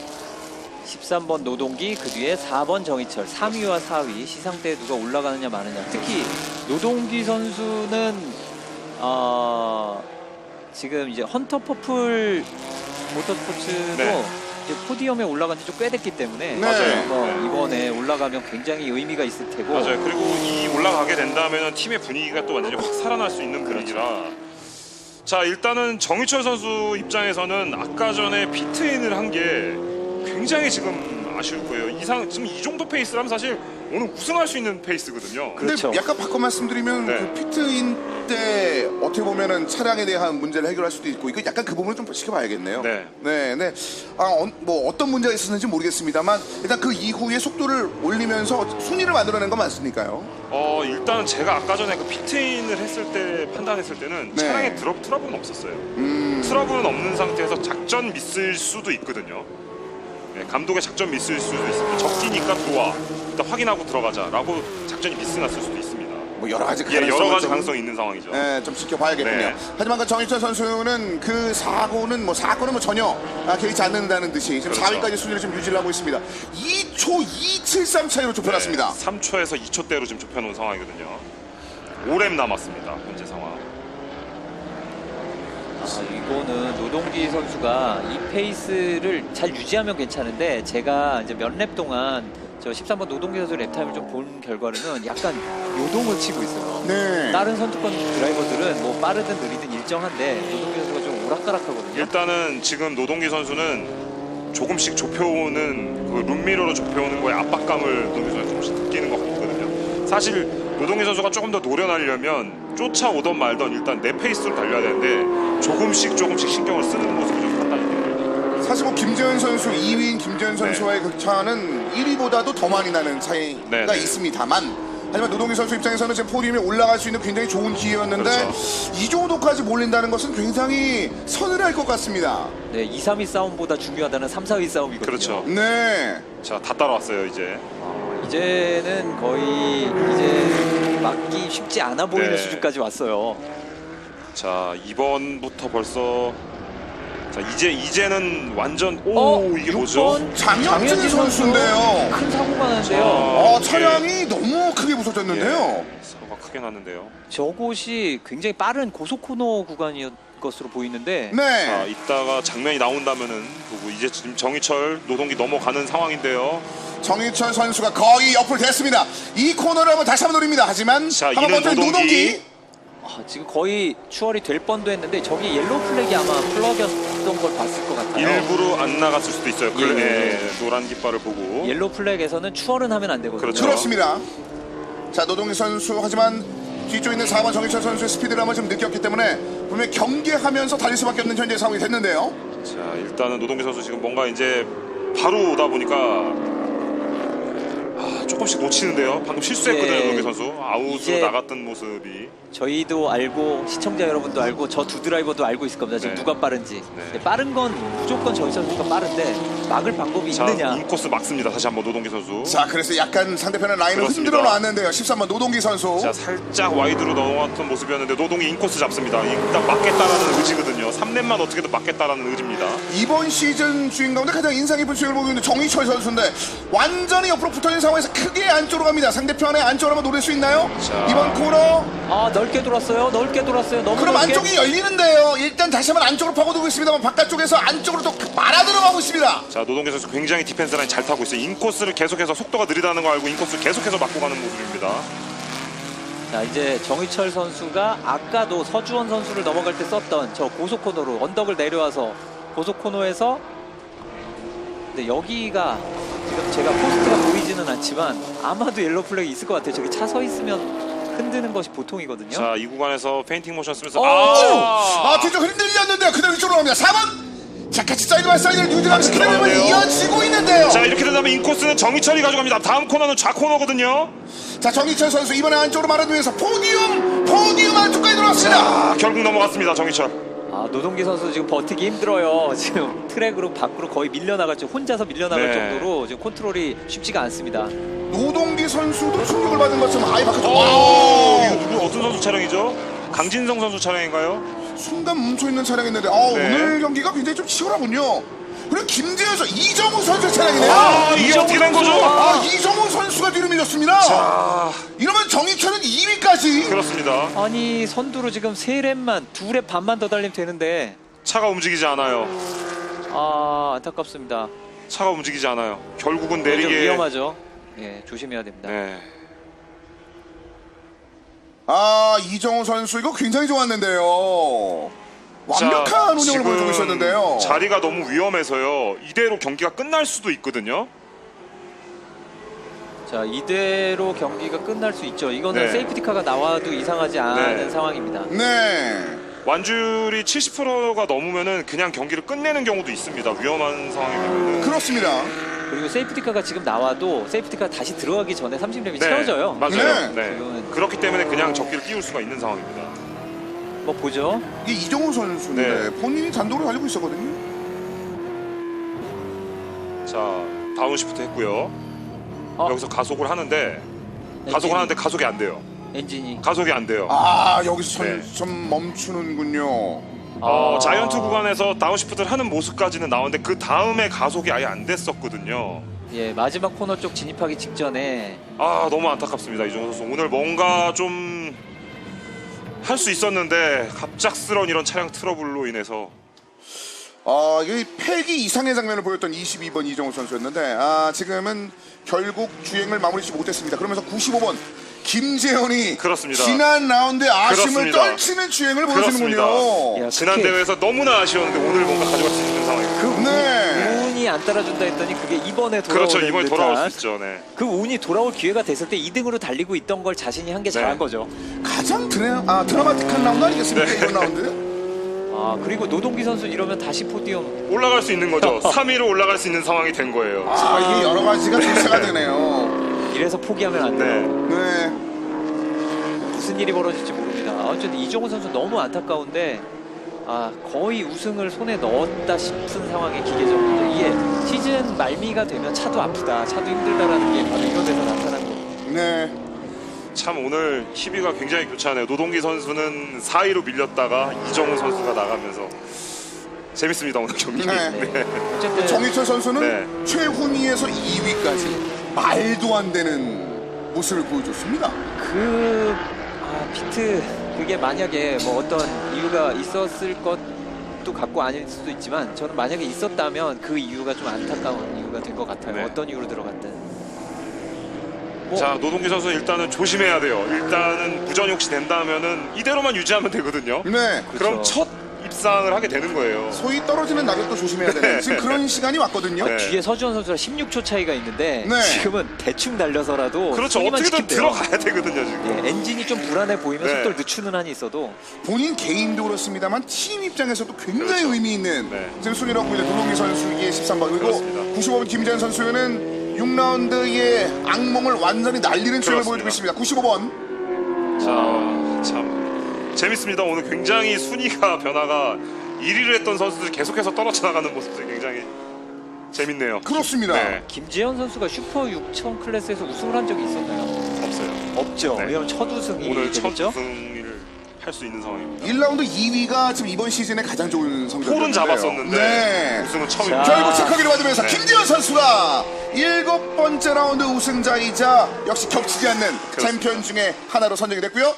13번 노동기, 그 뒤에 4번 정희철, 3위와 4위 시상대에 누가 올라가느냐 마느냐. 특히 노동기 선수는 지금 이제 헌터 퍼플 모터스포츠도 네. 이제 포디움에 올라간 지 좀 꽤 됐기 때문에 맞아요. 뭐 이번에 올라가면 굉장히 의미가 있을 테고. 맞아요. 그리고 이 올라가게 된다면 팀의 분위기가 또 완전히 확 살아날 수 있는 분위기라. 자, 일단은 정희철 선수 입장에서는 아까 전에 피트인을 한 게 굉장히 지금 아쉬울 거예요. 지금 이 정도 페이스라면 사실 오늘 우승할 수 있는 페이스거든요. 근데 그렇죠. 약간 바꿔 말씀드리면 네. 그 피트인 때 어떻게 보면은 차량에 대한 문제를 해결할 수도 있고 이거 약간 그 부분을 좀 지켜봐야겠네요. 네. 네. 뭐 어떤 문제가 있었는지 모르겠습니다만 일단 그 이후에 속도를 올리면서 순위를 만들어낸 건 맞습니까요? 일단 제가 아까 전에 그 피트인을 했을 때 판단했을 때는 네. 차량에 트러블은 없었어요. 트러블은 없는 상태에서 작전 미스일 수도 있거든요. 네, 감독의 작전 미스일 수도 있습니다. 적기니까 들어와. 일단 확인하고 들어가자라고 작전이 미스 났을 수도 있습니다. 뭐 여러 가지 예, 여러 가지 좀, 가능성이 있는 상황이죠. 네, 좀 지켜봐야겠군요. 네. 하지만 그 정희철 선수는 그 사건은 전혀 개의치 않는다는 듯이 지금 그렇죠. 4위까지 순위를 좀 유지를 하고 있습니다. 2초 273 차이로 좁혀놨습니다. 3초에서 2초대로 지금 좁혀놓은 상황이거든요. 5렘 남았습니다. 현재 상황. 이거는 노동기 선수가 이 페이스를 잘 유지하면 괜찮은데 제가 이제 몇 랩 동안 저 13번 노동기 선수 랩타임을 좀 본 결과로는 약간 요동을 치고 있어요. 네. 다른 선두권 드라이버들은 뭐 빠르든 느리든 일정한데 노동기 선수가 좀 오락가락하거든요. 일단은 지금 노동기 선수는 조금씩 좁혀오는 그 룸미러로 좁혀오는 거에 압박감을 노동기 선수가 조금씩 느끼는 것 같거든요. 사실 노동기 선수가 조금 더 노련하려면 쫓아오던 말던 일단 내 페이스로 달려야 되는데 조금씩 신경을 쓰는 모습이 좀 판단이 됩니다. 사실 뭐 김재현 선수 2위인 김재현 선수와의 그 차는 1위보다도 더 많이 나는 차이가 네, 네. 있습니다만 하지만 노동기 선수 입장에서는 지금 포디움에 올라갈 수 있는 굉장히 좋은 기회였는데 그렇죠. 이 정도까지 몰린다는 것은 굉장히 서늘할 것 같습니다. 네, 2, 3위 싸움보다 중요하다는 3, 4위 싸움이거든요. 그렇죠. 네. 자, 다 따라왔어요 이제. 이제는 거의 이제 막기 쉽지 않아 보이는 네. 수준까지 왔어요. 자, 이번부터 벌써 자 이제는 완전 이게 뭐죠? 6번 장혁진 선수인데요. 큰 사고가 나는데요. 이게- 차량이 너무 크게 부서졌는데요. 예, 사고가 크게 났는데요. 저곳이 굉장히 빠른 고속 코너 구간이었 것으로 보이는데 네. 자, 이따가 장면이 나온다면은 보고 이제 지금 정희철 노동기 넘어가는 상황인데요. 정희철 선수가 거의 옆을 댔습니다. 이 코너를 한번 다시 한번 노립니다. 하지만 자, 한번 이는 버튼 노동기. 지금 거의 추월이 될 뻔도 했는데 저기 옐로우 플렉이 아마 플러그였던 걸 봤을 것 같아요. 일부러 안 나갔을 수도 있어요. 예. 노란 깃발을 보고. 옐로우 플렉에서는 추월은 하면 안 되거든요. 그렇죠. 그렇습니다. 자, 노동기 선수 하지만 뒤쪽에 있는 4번 정희철 선수의 스피드를 한번 좀 느꼈기 때문에 분명히 경계하면서 달릴 수밖에 없는 현재 상황이 됐는데요. 자, 일단은 노동기 선수 지금 뭔가 이제 바로 오다 보니까 조금씩 놓치는데요. 방금 실수했거든요, 예. 노동기 선수. 아웃으로 이제 나갔던 모습이. 저희도 알고 시청자 여러분도 알고 저 두 드라이버도 알고 있을 겁니다. 지금 네. 누가 빠른지. 네. 빠른 건 무조건 저희 선수가 빠른데 막을 방법이 자, 있느냐. 인코스 막습니다. 다시 한번 노동기 선수. 자, 그래서 약간 상대편의 라인을 그렇습니다. 흔들어 놨는데요. 13번 노동기 선수. 자, 살짝 와이드로 넘어갔던 모습이었는데 노동이 인코스 잡습니다. 일단 막겠다라는 의지거든요. 3렙만 어떻게든 막겠다라는 의지입니다. 이번 시즌 주인 가운데 가장 인상 깊은 수익을 보이고 있는 정희철 선수인데 완전히 옆으로 붙어있는 상황에서 크게 안쪽으로 갑니다. 상대편의 안쪽으로 한번 노릴 수 있나요? 자. 이번 코너. 아 넓게 돌았어요. 넓게 돌았어요. 너무 그럼 넓게. 안쪽이 열리는데요. 일단 다시 한번 안쪽으로 파고들고 있습니다만 바깥쪽에서 안쪽으로 또 말아 들어가고 있습니다. 자, 노동기 선수 굉장히 디펜스 라인 잘 타고 있어요. 인코스를 계속해서 속도가 느리다는 거 알고 인코스를 계속해서 막고 가는 모습입니다. 자 이제 정희철 선수가 아까도 서주원 선수를 넘어갈 때 썼던 저 고속 코너로 언덕을 내려와서 고속 코너에서 근데 여기가 지금 제가 포스트가 보이지는 않지만 아마도 옐로우 플래그 있을 것 같아요. 저기 차 서 있으면 흔드는 것이 보통이거든요. 자, 이 구간에서 페인팅 모션 쓰면서 뒤쪽 흔들렸는데요. 그대로 이쪽으로 갑니다. 4번. 자, 같이 사이드 바이 사이드를 유지하면서 같이 그대로 들어가네요. 이어지고 있는데요. 자, 이렇게 된다면 인코스는 정희철이 가져갑니다. 다음 코너는 좌코너거든요. 자, 정희철 선수 이번에 안쪽으로 말아두면서 포디움 안쪽까지 들어왔습니다. 아, 결국 넘어갔습니다. 정희철. 아 노동기 선수 지금 버티기 힘들어요. 지금 트랙으로 밖으로 거의 밀려나갔죠. 혼자서 밀려나갈 네. 정도로 지금 컨트롤이 쉽지가 않습니다. 노동기 선수도 충격을 받은 것처럼 아예 바깥쪽. 이거 누구 어떤 선수 차량이죠? 강진성 선수 차량인가요? 순간 멈춰있는 차량이었는데 네. 오늘 경기가 굉장히 좀 치열하군요. 그리고 김재현 선수, 이정우 선수 차량이네요. 이게 어떻게 된 거죠? 이정우 선수가 뒤로 밀렸습니다. 자, 이러면 정희철은 2위까지. 그렇습니다. 아니 선두로 지금 3랩만 2랩 반만 더 달리면 되는데 차가 움직이지 않아요. 아 안타깝습니다. 차가 움직이지 않아요. 결국은 좀 내리게. 위험하죠. 예 조심해야 됩니다. 네. 이정우 선수 이거 굉장히 좋았는데요. 완벽한 자, 운영을 지금 보여주고 있었는데요. 자리가 너무 위험해서요. 이대로 경기가 끝날 수도 있거든요. 자 이대로 경기가 끝날 수 있죠. 이거는 네. 세이프티카가 나와도 이상하지 않은 네. 상황입니다. 네. 완줄이 70%가 넘으면은 그냥 경기를 끝내는 경우도 있습니다. 위험한 상황이면은. 그렇습니다. 그리고 세이프티카가 지금 나와도 세이프티카 다시 들어가기 전에 30렙이 네, 채워져요. 맞아요. 네. 네. 지금은- 그렇기 때문에 그냥 적기를 띄울 수가 있는 상황입니다. 뭐 보죠. 이게 이정우 선수인데 네. 본인이 단독으로 달리고 있었거든요. 자, 다운시프트 했고요. 여기서 가속을 하는데 가속이 안 돼요. 엔진이 가속이 안 돼요. 여기서 네. 좀 멈추는군요. 자이언트 구간에서 다운시프트를 하는 모습까지는 나오는데 그 다음에 가속이 아예 안 됐었거든요. 예 마지막 코너 쪽 진입하기 직전에 너무 안타깝습니다. 이종호 선수 오늘 뭔가 좀 할 수 있었는데 갑작스러운 이런 차량 트러블로 인해서 이 폐기 이상의 장면을 보였던 22번 이정우 선수였는데 지금은 결국 주행을 마무리하지 못했습니다. 그러면서 95번 김재현이 그렇습니다. 지난 라운드에 아쉬움을 그렇습니다. 떨치는 주행을 보여주는군요. 그렇습니다. 야, 지난 그게- 대회에서 너무나 아쉬웠는데 오늘 뭔가 가져갈 수 있는 상황입니다. 네. 운이 안 따라준다 했더니 그게 이번에 돌아오는 그렇죠. 이번에 돌아올 듯한 수 있죠. 네. 그 운이 돌아올 기회가 됐을 때 2등으로 달리고 있던 걸 자신이 한 게 잘한 네. 거죠. 가장 드라마틱한 라운드 아니겠습니까? 네. 이번 라운드. 그리고 노동기 선수 이러면 다시 포디움. 올라갈 수 있는 거죠. 3위로 올라갈 수 있는 상황이 된 거예요. 이게 여러 가지가 조사가 되네요. 이래서 포기하면 안 돼요. 네. 네. 무슨 일이 벌어질지 모릅니다. 어쨌든 이종훈 선수 너무 안타까운데 거의 우승을 손에 넣었다 싶은 상황의 기계적인데 이게 시즌 말미가 되면 차도 아프다, 차도 힘들다라는 게 바로 이런 데서 나타난 거예요. 네. 참 오늘 희비가 굉장히 교차하네요. 노동기 선수는 4위로 밀렸다가 이정우 선수가 나가면서 재밌습니다. 오늘 경기. 네. 네. 어쨌든 정희철 선수는 네. 최훈위에서 2위까지 말도 안 되는 모습을 보여줬습니다. 피트 그게 만약에 뭐 어떤 이유가 있었을 것도 갖고 아닐 수도 있지만 저는 만약에 있었다면 그 이유가 좀 안타까운 이유가 된 것 같아요. 네. 어떤 이유로 들어갔든. 자, 노동기 선수 일단은 조심해야 돼요. 일단은 무전 혹시 된다면은 이대로만 유지하면 되거든요. 네. 그럼 그렇죠. 첫 입상을 하게 되는 거예요. 소위 떨어지는 낙엽도 조심해야 되는 지금 그런 시간이 왔거든요. 네. 뒤에 서주원 선수가 16초 차이가 있는데 네. 지금은 대충 달려서라도 그렇죠. 순위만 어떻게든 지키면 돼요. 들어가야 되거든요 지금. 예, 엔진이 좀 불안해 보이면 네. 속도를 늦추는 한이 있어도 본인 개인도 그렇습니다만 팀 입장에서도 굉장히 그렇죠. 의미 있는 네. 지금 순위로 보이는 도롱이 선수의 13번 그리고 그렇습니다. 95번 김재현 선수는 6라운드의 악몽을 완전히 날리는 출연을 그렇습니다. 보여주고 있습니다. 95번. 자, 참 재밌습니다. 오늘 굉장히 순위가 변화가 1위를 했던 선수들이 계속해서 떨어져 나가는 모습들이 굉장히 재밌네요. 그렇습니다. 네, 김재현 선수가 슈퍼 6000 클래스에서 우승을 한 적이 있었나요? 없어요. 없죠. 네. 왜냐면 첫 우승이 오늘 첫 되겠죠? 우승을 할 수 있는 상황입니다. 1라운드 2위가 지금 이번 시즌에 가장 좋은 성적이었는데요. 홀은 잡았었는데 네. 우승은 처음입니다. 자. 결국 체크기를 받으면서 네. 김재현 선수가 7번째 라운드 우승자이자 역시 겹치지 않는 그렇습니다. 챔피언 중에 하나로 선정이 됐고요.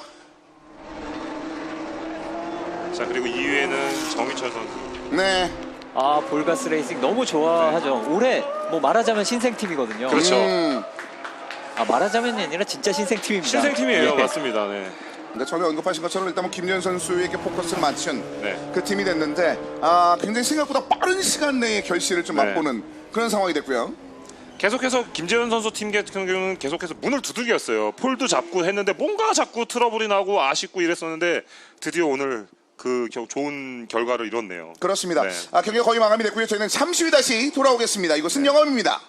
자, 그리고 2위에는 정희철 선수. 네. 아, 볼가스 레이싱 너무 좋아하죠. 올해 뭐 말하자면 신생팀이거든요. 그렇죠. 아, 말하자면이 아니라 진짜 신생팀입니다. 신생팀이에요. 예. 맞습니다. 네. 근데 전에 언급하신 것처럼 일단 뭐 김재현 선수에게 포커스를 맞춘 네. 그 팀이 됐는데 굉장히 생각보다 빠른 시간 내에 결실을 좀 네. 맛보는 그런 상황이 됐고요. 계속해서 김재현 선수 팀 같은 경우는 계속해서 문을 두들겼어요. 폴도 잡고 했는데 뭔가 자꾸 트러블이 나고 아쉽고 이랬었는데 드디어 오늘 그 좋은 결과를 이뤘네요. 그렇습니다. 네. 경기가 거의 마감이 됐고요. 저희는 잠시 후에 다시 돌아오겠습니다. 이것은 영암입니다.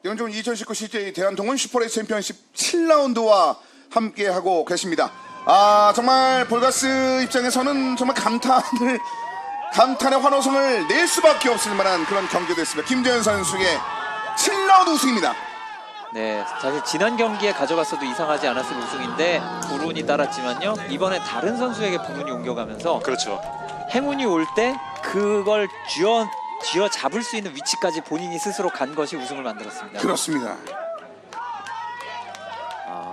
이건 좀 2019 CJ 대한통운 슈퍼레이스 챔피언십 7라운드와 함께하고 계십니다. 정말 볼가스 입장에서는 정말 감탄의 환호성을 낼 수밖에 없을 만한 그런 경기가 됐습니다. 김재현 선수의 7라운드 우승입니다. 네, 사실 지난 경기에 가져갔어도 이상하지 않았을 우승인데 불운이 따랐지만요. 이번에 다른 선수에게 불운이 옮겨가면서 그렇죠. 행운이 올 때 그걸 쥐어 잡을 수 있는 위치까지 본인이 스스로 간 것이 우승을 만들었습니다. 그렇습니다.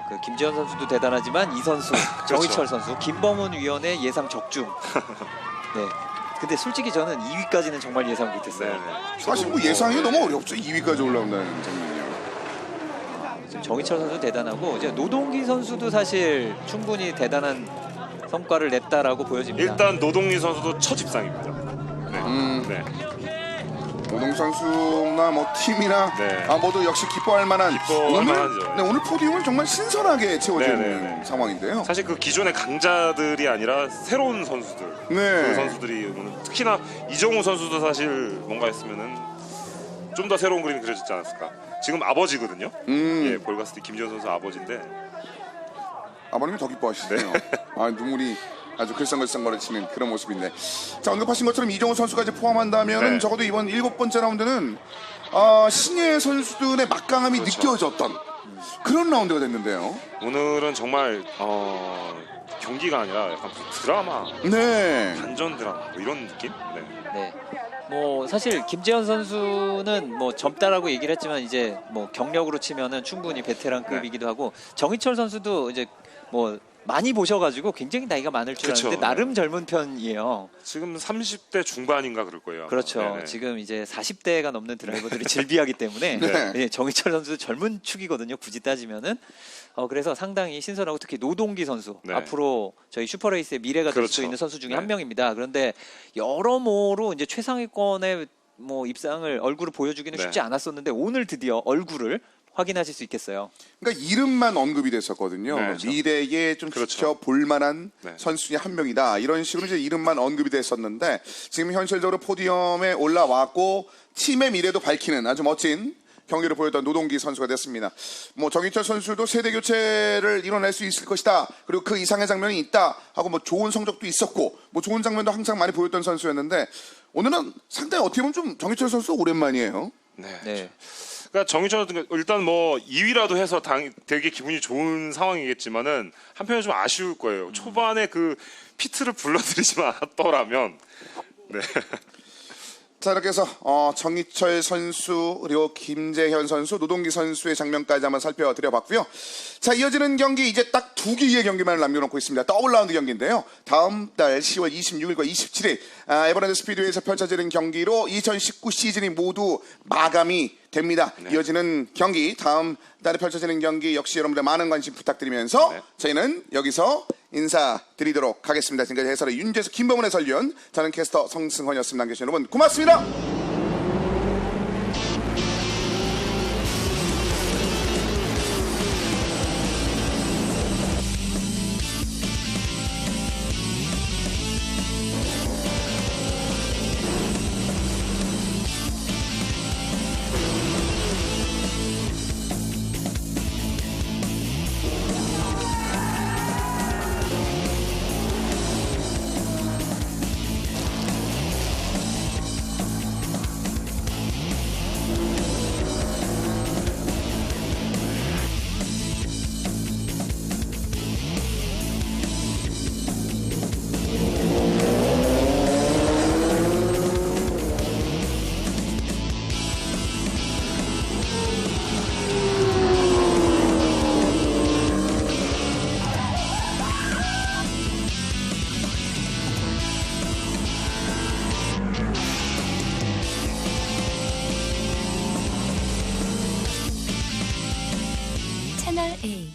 그 김재현 선수도 대단하지만 이 선수, 정희철 선수, 김범훈 위원의 예상 적중. 네. 근데 솔직히 저는 2위까지는 정말 예상 못했어요. 네. 사실 뭐 예상이 너무 어렵죠. 2위까지 올라온다는 점은요. 지금 정희철 선수 대단하고 이제 노동기 선수도 사실 충분히 대단한 성과를 냈다라고 보여집니다. 일단 노동희 선수도 첫 입상입니다. 네. 네. 노동 선수나 뭐 팀이나 네. 모두 역시 기뻐할 만한 기뻐할 만하죠. 오늘 포디움은 정말 신선하게 채워지는 네. 상황인데요. 사실 그 기존의 강자들이 아니라 새로운 선수들, 그 네. 선수들이 오늘 특히나 이정우 선수도 사실 뭔가 했으면은 좀 더 새로운 그림이 그려졌지 않았을까. 지금 아버지거든요. 예, 볼가스티 김지현 선수 아버지인데. 아버님이 더 기뻐하시네요. 눈물이 아주 글썽글썽거리시는 그런 모습인데. 자, 언급하신 것처럼 이정우 선수까지 포함한다면 네. 적어도 이번 7번째 라운드는 신예 선수들의 막강함이 그렇죠. 느껴졌던 그런 라운드가 됐는데요. 오늘은 정말 경기가 아니라 약간 드라마, 네. 반전 드라마 뭐 이런 느낌? 네. 네. 뭐 사실 김재현 선수는 뭐 젊다라고 얘기를 했지만 이제 뭐 경력으로 치면은 충분히 베테랑급이기도 하고 정희철 선수도 이제 뭐 많이 보셔가지고 굉장히 나이가 많을 줄 그쵸. 알았는데 나름 젊은 편이에요. 지금 30대 중반인가 그럴 거예요. 그렇죠. 네네. 지금 이제 40대가 넘는 드라이버들이 질비하기 때문에 네. 예, 정희철 선수도 젊은 축이거든요. 굳이 따지면은. 그래서 상당히 신선하고 특히 노동기 선수 네. 앞으로 저희 슈퍼레이스의 미래가 될 수 그렇죠. 있는 선수 중에 네. 한 명입니다. 그런데 여러모로 이제 최상위권의 뭐 입상을 얼굴을 보여주기는 네. 쉽지 않았었는데 오늘 드디어 얼굴을 확인하실 수 있겠어요. 그러니까 이름만 언급이 됐었거든요. 네, 그렇죠. 미래에 좀 그렇죠. 지켜볼 만한 네. 선수 중에 한 명이다. 이런 식으로 이제 이름만 언급이 됐었는데 지금 현실적으로 포디엄에 올라왔고 팀의 미래도 밝히는 아주 멋진 경기를 보였던 노동기 선수가 됐습니다. 뭐 정희철 선수도 세대 교체를 이뤄낼 수 있을 것이다. 그리고 그 이상의 장면이 있다 하고 뭐 좋은 성적도 있었고 뭐 좋은 장면도 항상 많이 보였던 선수였는데 오늘은 상당히 어떻게 보면 좀 정희철 선수 오랜만이에요. 네. 네. 그러니까 정희철 일단 뭐 2위라도 해서 되게 기분이 좋은 상황이겠지만은 한편에 좀 아쉬울 거예요. 초반에 그 피트를 불러들이지 않았더라면. 네. 자, 이렇게 해서 정희철 선수 그리고 김재현 선수, 노동기 선수의 장면까지 한번 살펴드려봤고요. 자, 이어지는 경기 이제 딱 2개의 경기만을 남겨놓고 있습니다. 더블 라운드 경기인데요. 다음 달 10월 26일과 27일 에버랜드 스피드웨이에서 펼쳐지는 경기로 2019 시즌이 모두 마감이 됩니다. 이어지는 경기, 다음 달에 펼쳐지는 경기 역시 여러분들 많은 관심 부탁드리면서 저희는 여기서 인사드리도록 하겠습니다. 지금까지 해설의 윤재수, 김범훈의 설위원, 저는 캐스터 성승헌이었습니다. 함께해 주신 여러분 고맙습니다. 채널 A